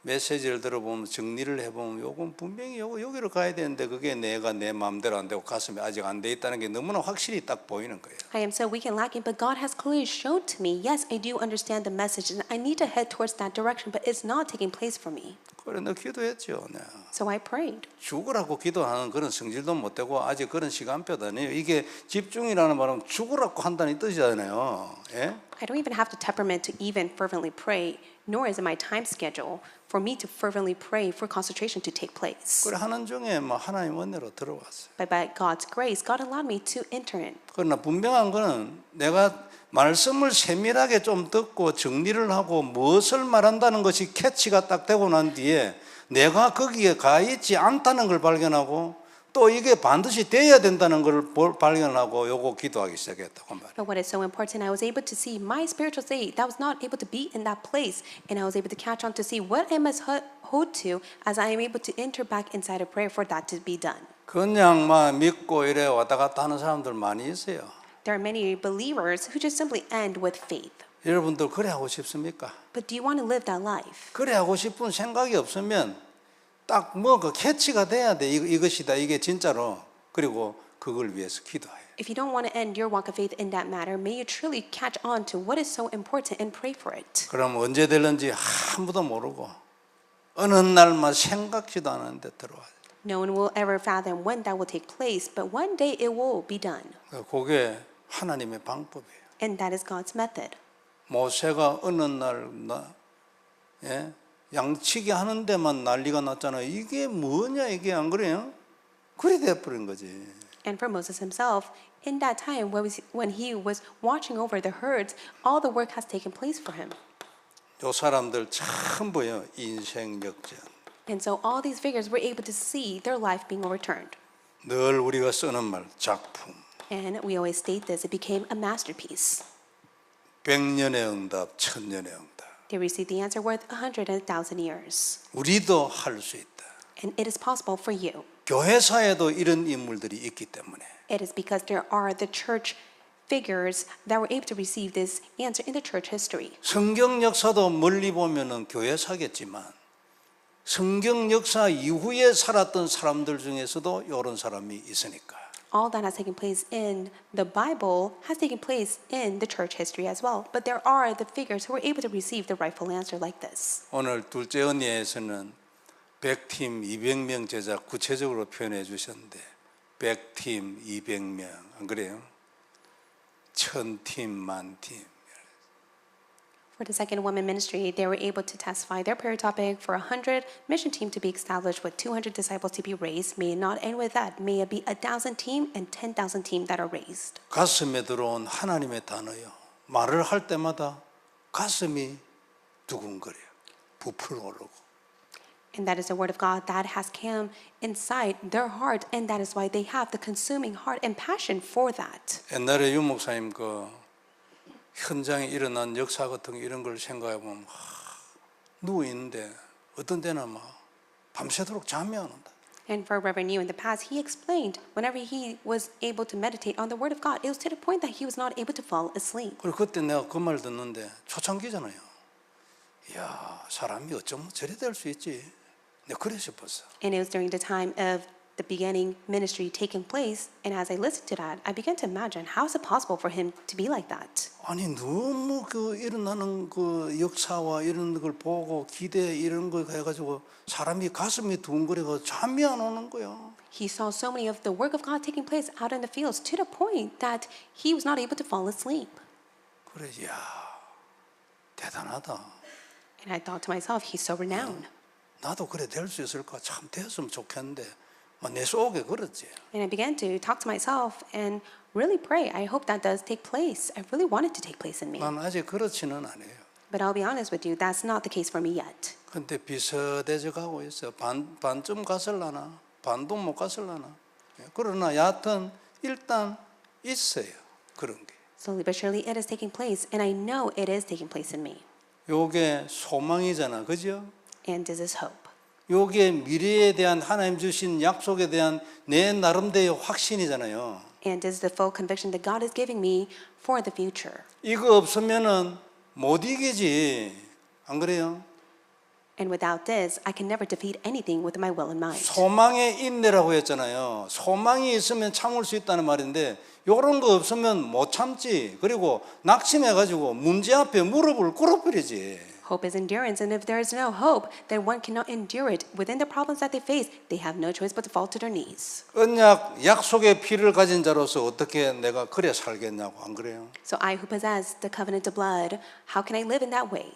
메시지를 들어보면 정리를 해보면 요건 분명히 여기로 가야 되는데 그게 내가 내 마음대로 안 되고 가슴에 아직 안 돼 있다는 게 너무나 확실히 딱 보이는 거예요. I am so weak and lacking, but God has clearly shown to me, yes, I do understand the message, and I need to head towards that direction, but it's not taking place for me. 그래 너 기도했죠. 네. So I prayed. 죽으라고 기도하는 그런 성질도 못 되고 아직 그런 시간표도 아니에요. 이게 집중이라는 말은 죽으라고 한다는 뜻이잖아요. 예? I don't even have the temperament to even fervently pray, nor is it my time schedule for me to fervently pray for concentration to take place. 그래 하는 중에 하나님 은혜로 들어왔어요. But by God's grace, God allowed me to enter in. 그러나 분명한 거는 내가 말씀을 세밀하게 좀 듣고 정리를 하고 무엇을 말한다는 것이 캐치가 딱 되고 난 뒤에 내가 거기에 가 있지 않다는 걸 발견하고 또 이게 반드시 돼야 된다는 걸 발견하고 요거 기도하기 시작했다고 말이에요. But what is so important, I was able to see my spiritual state that was not able to be in that place, and I was able to catch on to see what I must hold to as I am able to enter back inside of prayer for that to be done. 그냥 믿고 이래 왔다 갔다 하는 사람들 많이 있어요. There are many believers who just simply end with faith. 여러분들 그래 하고 싶습니까? But do you want to live that life? 그래 하고 싶은 생각이 없으면 딱 그 캐치가 돼야 돼. 이것이다. 이게 진짜로. 그리고 그걸 위해서 기도해요. If you don't want to end your walk of faith in that matter, may you truly catch on to what is so important and pray for it. 그럼 언제 될는지 아무도 모르고 어느 날만 생각지도 않았는데 들어와요. No one will ever fathom when that will take place, but one day it will be done. 그게 하나님의 방법이에요. And that is God's method. 모세가 어느 날 양치기 하는 데만 난리가 났잖아요. 이게 뭐냐 이게 안 그래요? 그리 돼버린 거지. And for Moses himself, in that time when he was watching over the herds, all the work has taken place for him. 요 사람들 전부요 인생 역전. And so all these figures were able to see their life being overturned. 늘 우리가 쓰는 말 작품. And we always state this, it became a masterpiece. 100년의 응답, 1000년의 응답. They received the answer worth 100 and 1,000 years. 우리도 할 수 있다. And it is possible for you. 교회사에도 이런 인물들이 있기 때문에. It is because there are the church figures that were able to receive this answer in the church history. 성경 역사도 멀리 보면은 교회사겠지만 성경 역사 이후에 살았던 사람들 중에서도 이런 사람이 있으니까. All that has taken place in the Bible has taken place in the church history as well. But there are the figures who were able to receive the rightful answer like this. 오늘 둘째 언예에서는 100팀 200명 제자 구체적으로 표현해 주셨는데 100팀 200명 안 그래요? 1000팀 만팀. For the second women ministry, they were able to testify their prayer topic for 100 mission team to be established with 200 disciples to be raised. May it not end with that. May it be 1,000 team and 10,000 team that are raised. 가슴에 들어온 하나님의 단어요. 말을 할 때마다 가슴이 두근거려요. 부풀어 오르고. And that is the word of God that has come inside their heart, and that is why they have the consuming heart and passion for that. 옛날에 윤 목사님 그 현장에 일어난 역사 같은 거 이런 걸 생각해 보면 누워 있는데 어떤 때는 막 밤새도록 잠이 안 온다. And for Reverend Yu in the past, he explained whenever he was able to meditate on the word of God, it was to the point that he was not able to fall asleep. 그리고 그때 내가 그 말 듣는데 초창기잖아요. 이야 사람이 어쩌면 저래 될 수 있지. 내가 그래 싶었어. And it was during the time of the beginning ministry taking place, and as I listened to that, I began to imagine how is it possible for him to be like that? 아니 너무 그 일어나는 그 역사와 이런 걸 보고 기대 이런 거 해가지고 사람이 가슴이 두근거려서 잠이 안 오는 거야. He saw so many of the work of God taking place out in the fields to the point that he was not able to fall asleep. 그래, 야 대단하다. And I thought to myself, he's so renowned. 나도 그래 될 수 있을까? 참 됐으면 좋겠는데 내 속에 그렇지. And I began to talk to myself and really pray. I hope that does take place. I really want it to take place in me. 난 아직 그렇지는 않아요. But I'll be honest with you, that's not the case for me yet. 근데 비슷해져 가고 있어. 반쯤 갔을라나 반도 못 갔을라나. 그러나 여하튼 일단 있어요. 그런 게. Slowly but surely it is taking place, and I know it is taking place in me. 요게 소망이잖아. 그죠? And this is hope. 요게 미래에 대한 하나님 주신 약속에 대한 내 나름대로의 확신이잖아요. And this is the full conviction that God is giving me for the future. 이거 없으면은 못 이기지. 안 그래요? And without this, I can never defeat anything with my will and mind. 소망의 인내라고 했잖아요. 소망이 있으면 참을 수 있다는 말인데 요런 거 없으면 못 참지. 그리고 낙심해가지고 문제 앞에 무릎을 꿇어버리지. Hope is endurance, and if there is no hope, then one cannot endure it. Within the problems that they face, they have no choice but to fall to their knees. 언약 약속의 피를 가진 자로서 어떻게 내가 그래 살겠냐고. 안 그래요? So I who possess the covenant of blood, how can I live in that way?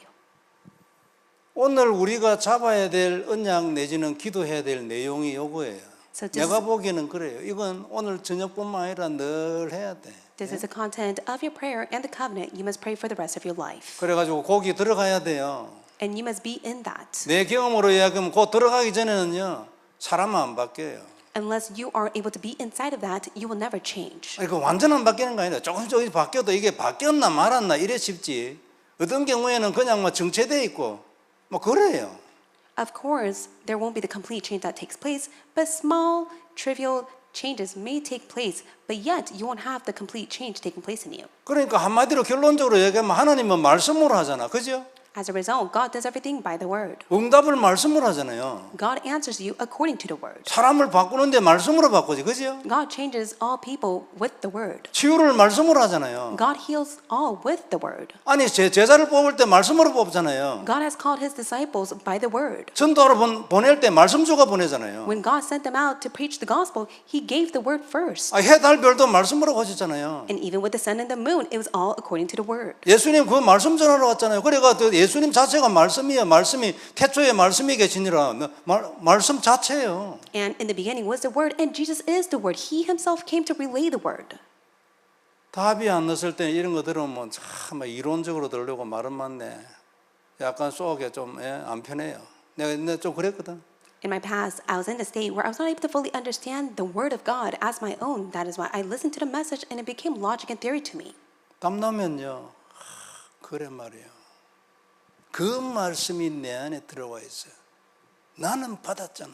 오늘 우리가 잡아야 될 언약 내지는 기도해야 될 내용이 요거예요. So this, 내가 보기에는 그래요. 이건 오늘 저녁뿐만 아니라 늘 해야 돼. this is the content of your prayer and the covenant. You must pray for the rest of your life. 그래가지고 거기 들어가야 돼요. And you must be in that. 내 경험으로 이야기하면 곧 들어가기 전에는요 사람은 안 바뀌어요. Unless you are able to be inside of that, you will never change. 그러니까 완전 안 바뀌는 거 아니라 조금씩 바뀌어도 이게 바뀌었나 말았나 이래 싶지. 어떤 경우에는 그냥 뭐 정체돼 있고 뭐 그래요. Of course, there won't be the complete change that takes place, but small, trivial changes may take place, but yet you won't have the complete change taking place in you. 그러니까 한마디로 결론적으로 얘기하면 하나님은 말씀으로 하잖아. 그죠? As a result, God does everything by the word. 응답을 말씀으로 하잖아요. God answers you according to the word. 사람을 바꾸는데 말씀으로 바꾸지. 그죠? God changes all people with the word. 치유를 말씀으로 하잖아요. God heals all with the word. 아니 제자를 뽑을 때 말씀으로 뽑잖아요. God has called his disciples by the word. 전도하러 보낼 때 말씀주가 보내잖아요. When God sent them out to preach the gospel, he gave the word first. 해, 달, 별도 말씀으로 고쳤잖아요. And even with the sun and the moon, it was all according to the word. 예수님 그 말씀 전하러 왔잖아요. 그래가 예수님 자체가 말씀이에요. 말씀이 태초에 말씀이 계시니라. 말씀 자체예요. And in the beginning was the word, and Jesus is the word. He himself came to relay the word. 답이 안 났을 때 이런 거 들으면 참 이론적으로 들으려고 말은 많네. 약간 속에 좀 안 편해요. 내가 좀 그랬거든. In my past, I was in a state where I was not able to fully understand the word of God as my own. That is why I listened to the message and it became logic and theory to me. 땀나면요. 그래 말이에요. 그 말씀이 내 안에 들어와 있어요. 나는 받았잖아.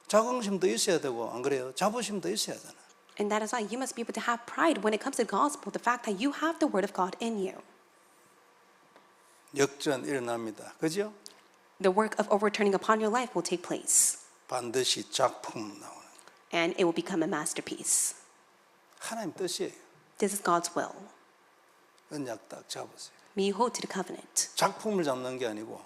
자긍심도 있어야 되고 안 그래요? 자부심도 있어야 하잖아. And that is why you must be able to have pride when it comes to the gospel, the fact that you have the word of God in you. 역전 일어납니다. 그죠? the work of overturning upon your life will take place. 반드시 작품 나오는 거예요. And it will become a masterpiece. 하나님 뜻이에요. This is God's will. 언약 딱 잡으세요. May you hold to the covenant. 작품을 잡는 게 아니고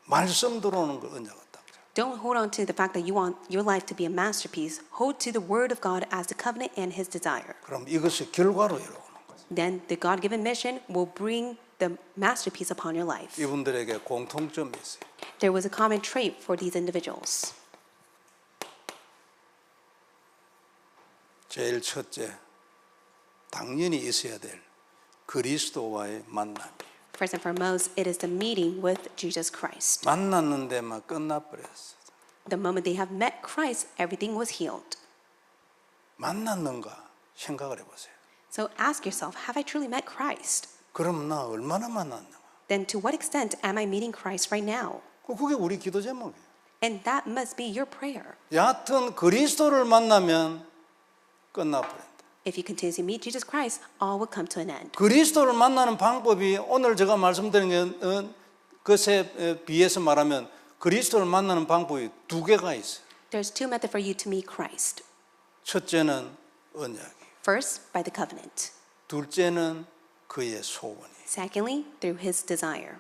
말씀 들어오는 걸 언약을 딱 잡아요. Don't hold on to the fact that you want your life to be a masterpiece. Hold to the word of God as the covenant and his desire. 그럼 이것이 결과로 이루어오는 거죠. Then the God-given mission will bring the masterpiece upon your life. 이분들에게 공통점이 있어요. There was a common trait for these individuals. 제일 첫째, 당연히 있어야 될 그리스도와의 만남이에요. First and foremost, it is the meeting with Jesus Christ. 만났는데 막 끝나버렸어. The moment they have met Christ, everything was healed. 만났는가 생각을 해보세요. So ask yourself, have I truly met Christ? 그럼 나 얼마나 만났는가? Then to what extent am I meeting Christ right now? 그게 우리 기도 제목이에요. And that must be your prayer. 여하튼 그리스도를 만나면 끝나버린다. If you continue to meet Jesus Christ, all will come to an end. 그리스도를 만나는 방법이 오늘 제가 말씀드린 것에 비해서 말하면 그리스도를 만나는 방법이 두 개가 있어요. There's two methods for you to meet Christ. 첫째는 언약이, First, by the covenant. 둘째는 그의 소원이. Secondly, through his desire.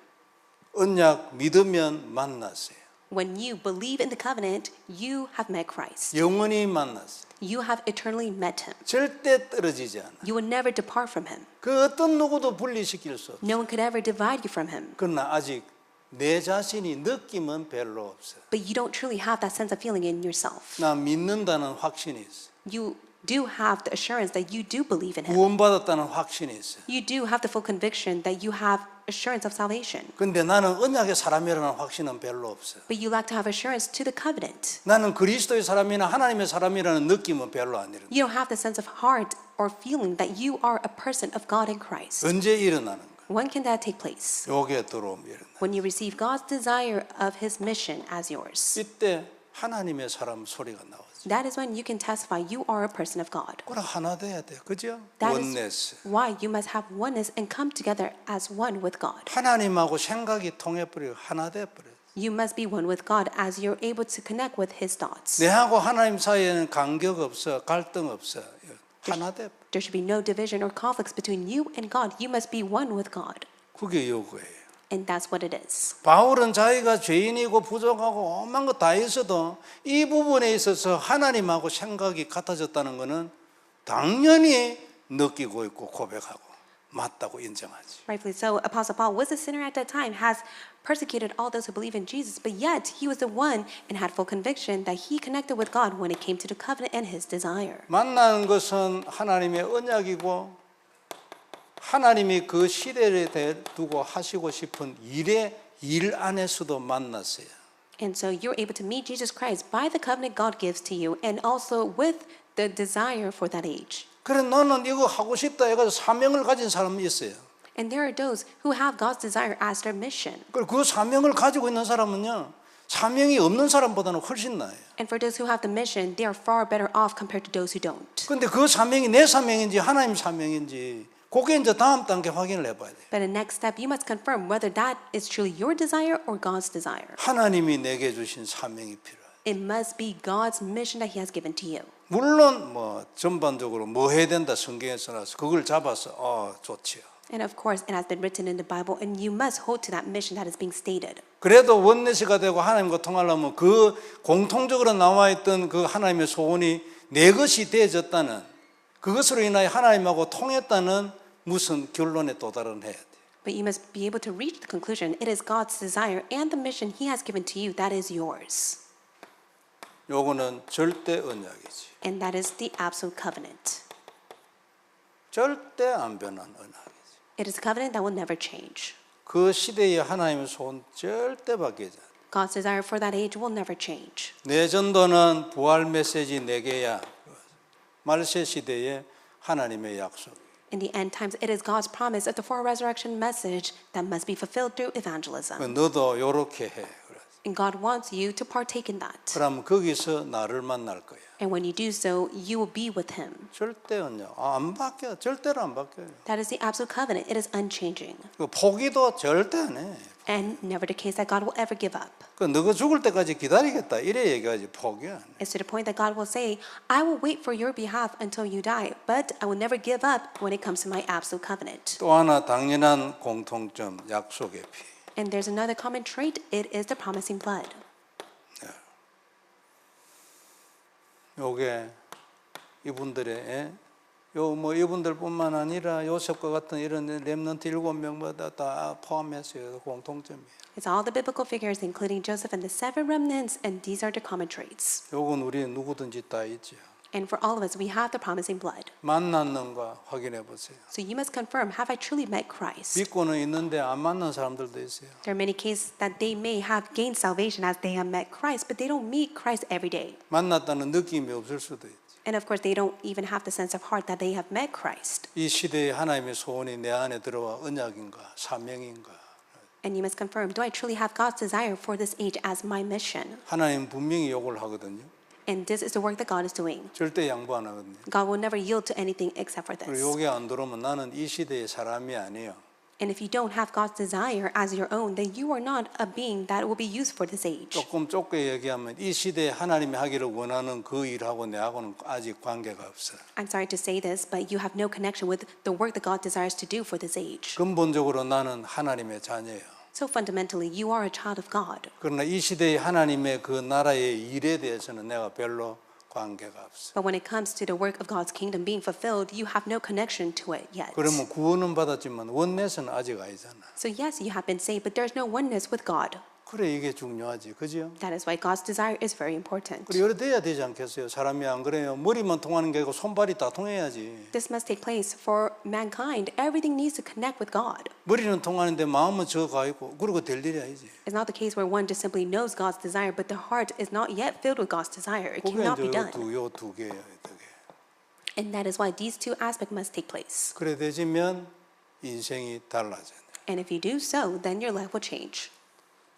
언약 믿으면 만났어요. When you believe in the covenant, you have met Christ. 영원히 만났어요. You have eternally met him. 절대 떨어지지 않아. You will never depart from him. 그 어떤 누구도 분리시킬 수 없어. No one could ever divide you from him. 그러나 아직 내 자신이 느낌은 별로 없어. But you don't truly have that sense of feeling in yourself. 나 믿는다는 확신이 있어. You do have the assurance that you do believe in him. 구원받았다는 확신이 있어. You do have the full conviction that you have assurance of salvation. 근데 나는 언약의 사람이라는 확신은 별로 없어. But you lack to have assurance to the covenant. 나는 그리스도의 사람이나 하나님의 사람이라는 느낌은 별로 안 일어나. You don't have the sense of heart or feeling that you are a person of God in Christ. 언제 일어나는 거야? When can that take place? 요게 들어오면 일어나. When you receive God's desire of his mission as yours. 이때 하나님의 사람 소리가 나오죠. That is when you can testify you are a person of God. 그럼 하나 돼야 돼. 그죠? That 원네스. is why you must have oneness and come together as one with God. 하나님하고 생각이 통해버리고 하나 돼버려. You must be one with God as you're able to connect with his thoughts. 내하고 하나님 사이에는 간격 없어, 갈등 없어. 하나 돼. There should be no division or conflicts between you and God. You must be one with God. 그게 요구예요. And that's what it is. 바울은 자기가 죄인이고 부족하고 오만 거 다 있어도 이 부분에 있어서 하나님하고 생각이 같아졌다는 것은 당연히 느끼고 있고 고백하고 맞다고 인정하지. Rightfully so, Apostle Paul was a sinner at that time, has persecuted all those who believe in Jesus, but yet he was the one and had full conviction that he connected with God when it came to the covenant and his desire. 만나는 것은 하나님의 언약이고 하나님이 그 시대에 두고 하시고 싶은 일 안에서도 만났어요. And so you're able to meet Jesus Christ by the covenant God gives to you and also with the desire for that age. 그래 너는 이거 하고 싶다 해가지고 사명을 가진 사람이 있어요. And there are those who have God's desire as their mission. 그 사명을 가지고 있는 사람은요. 사명이 없는 사람보다는 훨씬 나아요. And for those who have the mission, they are far better off compared to those who don't. 근데 그 사명이 내 사명인지 하나님 사명인지 그게 이제 다음 단계 확인을 해봐야 돼. But the next step, you must confirm whether that is truly your desire or God's desire. 하나님이 내게 주신 사명이 필요해. It must be God's mission that He has given to you. 물론 뭐 전반적으로 뭐 해야 된다 성경에 써놔서 그걸 잡아서 좋지요. And of course, it has been written in the Bible, and you must hold to that mission that is being stated. 그래도 원내시가 되고 하나님과 통하려면 그 공통적으로 나와 있던 그 하나님의 소원이 내 것이 되어졌다는 그것으로 인하여 하나님하고 통했다는 무슨 결론에 도달은 해야 돼. But you must be able to reach the conclusion it is God's desire and the mission He has given to you that is yours. 요거는 절대 언약이지. And that is the absolute covenant. 절대 안 변한 언약이지. It is a covenant that will never change. 그 시대의 하나님의 소원 절대 바뀌지 않아. God's desire for that age will never change. 내 전도는 부활 메시지 내게야. 말세 시대의 하나님의 약속. In the end times, it is God's promise of the for resurrection message that must be fulfilled through evangelism. 너도 요렇게 해. And God wants you to partake in that. 그럼 거기서 나를 만날 거야. And when you do so, you will be with him. 절대 언약. 안 바뀌어. 절대로 안 바뀌어요. That is the absolute covenant. It is unchanging. 그 포기도 절대 안 해. And never the case that God will ever give up. 그 너가 죽을 때까지 기다리겠다. 이래 얘기하지 포기 안 해. It's to the point that God will say, I will wait for your behalf until you die, but I will never give up when it comes to my absolute covenant. 또 하나 당연한 공통점, 약속의 피. And there's another common trait. It is the promising blood. 요게 이분들의 요 뭐 이분들뿐만 아니라 요셉과 같은 이런 렘넌트 7명마다 다 포함해서 공통점이에요. It's all the biblical figures, including Joseph and the 7 remnants, and these are the common traits. 요건 우리 누구든지 다 있죠. And for all of us, we have the promising blood. 만났는가 확인해 보세요. So you must confirm, have I truly met Christ? 믿고는 있는데 안 만난 사람들도 있어요. There are many cases that they may have gained salvation as they have met Christ, but they don't meet Christ every day. 만났다는 느낌이 없을 수도 있죠. And of course, they don't even have the sense of heart that they have met Christ. 이 시대에 하나님의 소원이 내 안에 들어와 언약인가 사명인가. And you must confirm, do I truly have God's desire for this age as my mission? 하나님 분명히 요구를 하거든요. And this is the work that God is doing. 절대 양보 안 하거든요. God will never yield to anything except for 그리고 this. 요게 안 들어오면 나는 이 시대의 사람이 아니에요. And if you don't have God's desire as your own, then you are not a being that will be used for this age. 조금 좁게 얘기하면 이 시대에 하나님이 하기를 원하는 그 일하고 내하고는 아직 관계가 없어요. I'm sorry to say this, but you have no connection with the work that God desires to do for this age. 근본적으로 나는 하나님의 자녀예요. So fundamentally, you are a child of God. 그러나 이 시대의 하나님의 그 나라의 일에 대해서는 내가 별로 관계가 없어요. But when it comes to the work of God's kingdom being fulfilled, you have no connection to it yet. 그러면 구원은 받았지만 원내서는 아직 아니잖아. So yes, you have been saved, but there's no oneness with God. 그래 이게 중요하지, 그죠? That is why God's desire is very important. 그래 이래 돼야 되지 않겠어요? 사람이 안 그래요? 머리만 통하는 게 아니고 손발이 다 통해야지. This must take place for mankind. Everything needs to connect with God. 머리는 통하는데 마음은 저가 있고 그러고 될 일이 아니지. It's not the case where one just simply knows God's desire, but the heart is not yet filled with God's desire. It 그게 cannot be 이제 done. 요 두 개예요, 두 개. And that is why these two aspects must take place. 그래 되지면 인생이 달라져요. And if you do so, then your life will change.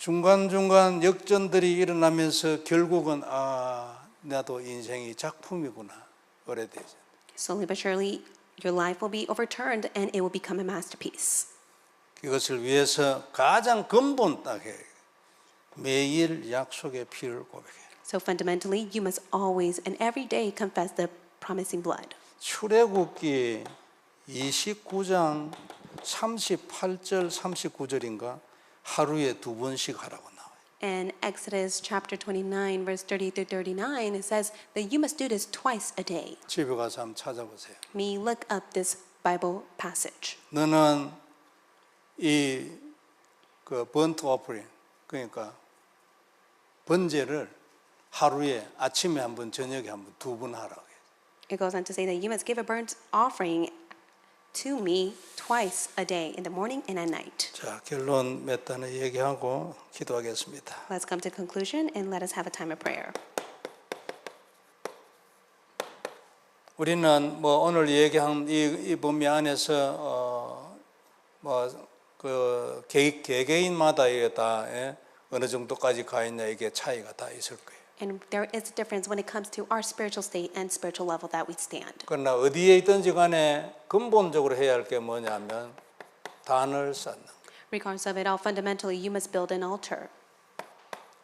중간중간 역전들이 일어나면서 결국은 나도 인생이 작품이구나. 오래되죠. Slowly but surely, your life will be overturned and it will become a masterpiece. 이것을 위해서 가장 근본하게 매일 약속의 피를 고백해. So fundamentally, you must always and every day confess the promising blood. 출애굽기 29장 38절 39절인가 하루에 2번씩 하라고 나와요. And Exodus chapter 29, verse 30 through 39, it says that you must do this twice a day. 집에 가서 한번 찾아보세요. Me look up this Bible passage. 너는 그 번트 오프링 그러니까 번제를 하루에 아침에 한 번, 저녁에 한 번, 2번 하라고 해요. It goes on to say that you must give a burnt offering to me twice a day, in the morning and at night. 자, 결론 몇 단어 얘기하고 기도하겠습니다. Let's come to conclusion and let us have a time of prayer. 우리는 뭐 오늘 얘기한 이 범위 안에서 그 개개인마다 이게 다 어느 정도까지 가 있냐 이게 차이가 다 있을 거예요. And there is a difference when it comes to our spiritual state and spiritual level that we stand. 그러나 어디에 있든지 간에 근본적으로 해야 할 게 뭐냐면 단을 쌓는 거. Regardless of it all, fundamentally, you must build an altar.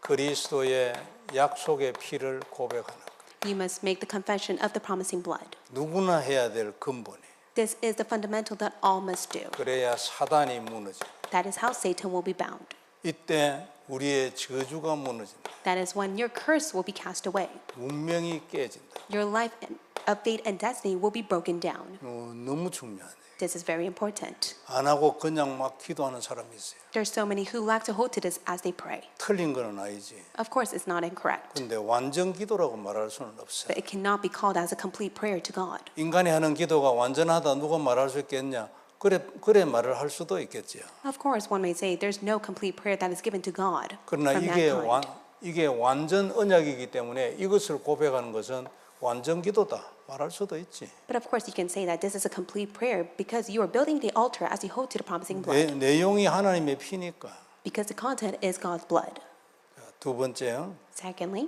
그리스도의 약속의 피를 고백하는 거. You must make the confession of the promising blood. 누구나 해야 될 근본이. This is the fundamental that all must do. 그래야 사단이 무너져. That is how Satan will be bound. 이때 우리의 저주가 무너진다. That is when your curse will be cast away. 운명이 깨진다. Your life of fate and destiny will be broken down. 너무 중요하네. This is very important. 안 하고 그냥 막 기도하는 사람이 있어요. There's so many who lack to hold to this as they pray. 틀린 건 아니지. Of course, it's not incorrect, 근데 완전 기도라고 말할 수는 없어요. but it cannot be called as a complete prayer to God. 인간이 하는 기도가 완전하다 누가 말할 수 있겠냐? 그래 말을 할 수도 있겠지요. Of course, one may say there's no complete prayer that is given to God 그러나 from mankind. 이게 완전 언약이기 때문에 이것을 고백하는 것은 완전 기도다 말할 수도 있지. But of course, you can say that this is a complete prayer because you are building the altar as you hold to the promising blood. 내용이 하나님의 피니까. Because the content is God's blood. 두 번째요. Secondly,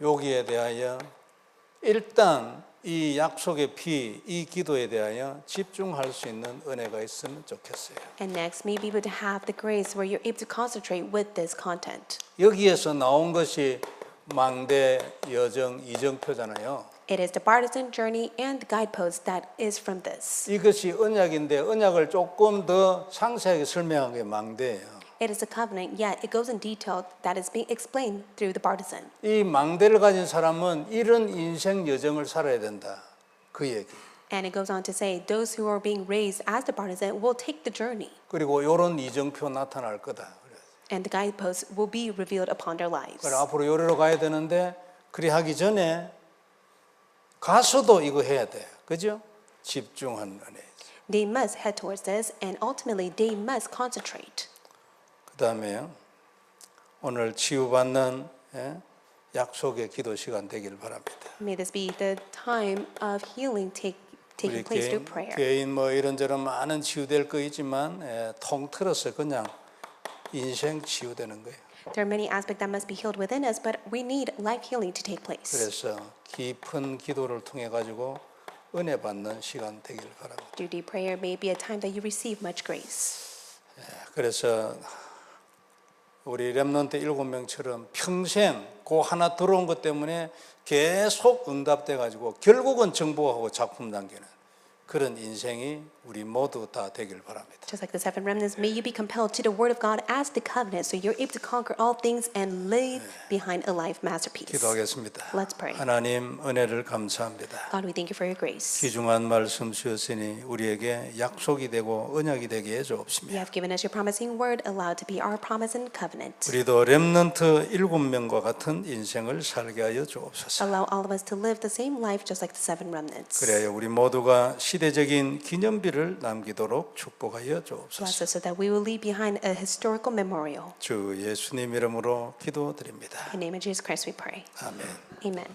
여기에 대하여 일단 이 약속의 피, 이 기도에 대하여 집중할 수 있는 은혜가 있으면 좋겠어요. And next, may be able to have the grace where you're able to concentrate with this content. 여기에서 나온 것이 망대, 여정, 이정표잖아요. It is the partisan journey and the guidepost that is from this. 이것이 언약인데 언약을 조금 더 상세하게 설명한 게 망대예요. It is a covenant, yet it goes in detail that is being explained through the partisan. 이 망대를 가진 사람은 이런 인생 여정을 살아야 된다. 그 얘기. And it goes on to say, those who are being raised as the partisan will take the journey, 그리고 이런 이정표 나타날 거다. and the guideposts will be revealed upon their lives. 그래 앞으로 요리로 가야 되는데 그리 하기 전에 가서도 이거 해야 돼. 그죠? 집중한 은혜. They must head towards this, and ultimately they must concentrate. 그다음에요. 오늘 치유받는 약속의 기도 시간 되길 바랍니다. May this be the time of healing taking 우리 place through prayer. 개인 뭐 이런저런 많은 치유될 거 있지만 통틀어서 그냥 인생 치유되는 거예요. There are many aspects that must be healed within us, but we need life healing to take place. 그래서 깊은 기도를 통해 가지고 은혜 받는 시간 되길 바랍니다. Through deep prayer may be a time that you receive much grace. 그래서 우리 렘넌트 7명처럼 평생 그 하나 들어온 것 때문에 계속 응답돼 가지고 결국은 정복하고 작품 남기는 그런 인생이 우리 모두 다 되길 바랍니다. Just like the seven remnants, may you be compelled to the word of God as the covenant, so you're able to conquer all things and leave behind a life masterpiece. 기도하겠습니다. Let's pray. 하나님 은혜를 감사합니다. God, we thank you for your grace. 귀중한 말씀 주셨으니 우리에게 약속이 되고 언약이 되게 해 You 주옵시며 have given us your promising word, allowed to be our promise and covenant. 우리도 렘넌트 7명과 같은 인생을 살게 하여 주옵소서. Allow all of us to live the same life just like the seven remnants. 그래야 우리 모두가 시대적인 기념비를 남기도록 축복하여 Bless 주옵소서. us so that we will leave behind a historical memorial. 주 예수님 이름으로 기도드립니다. In the name of Jesus Christ we pray. 아멘. Amen.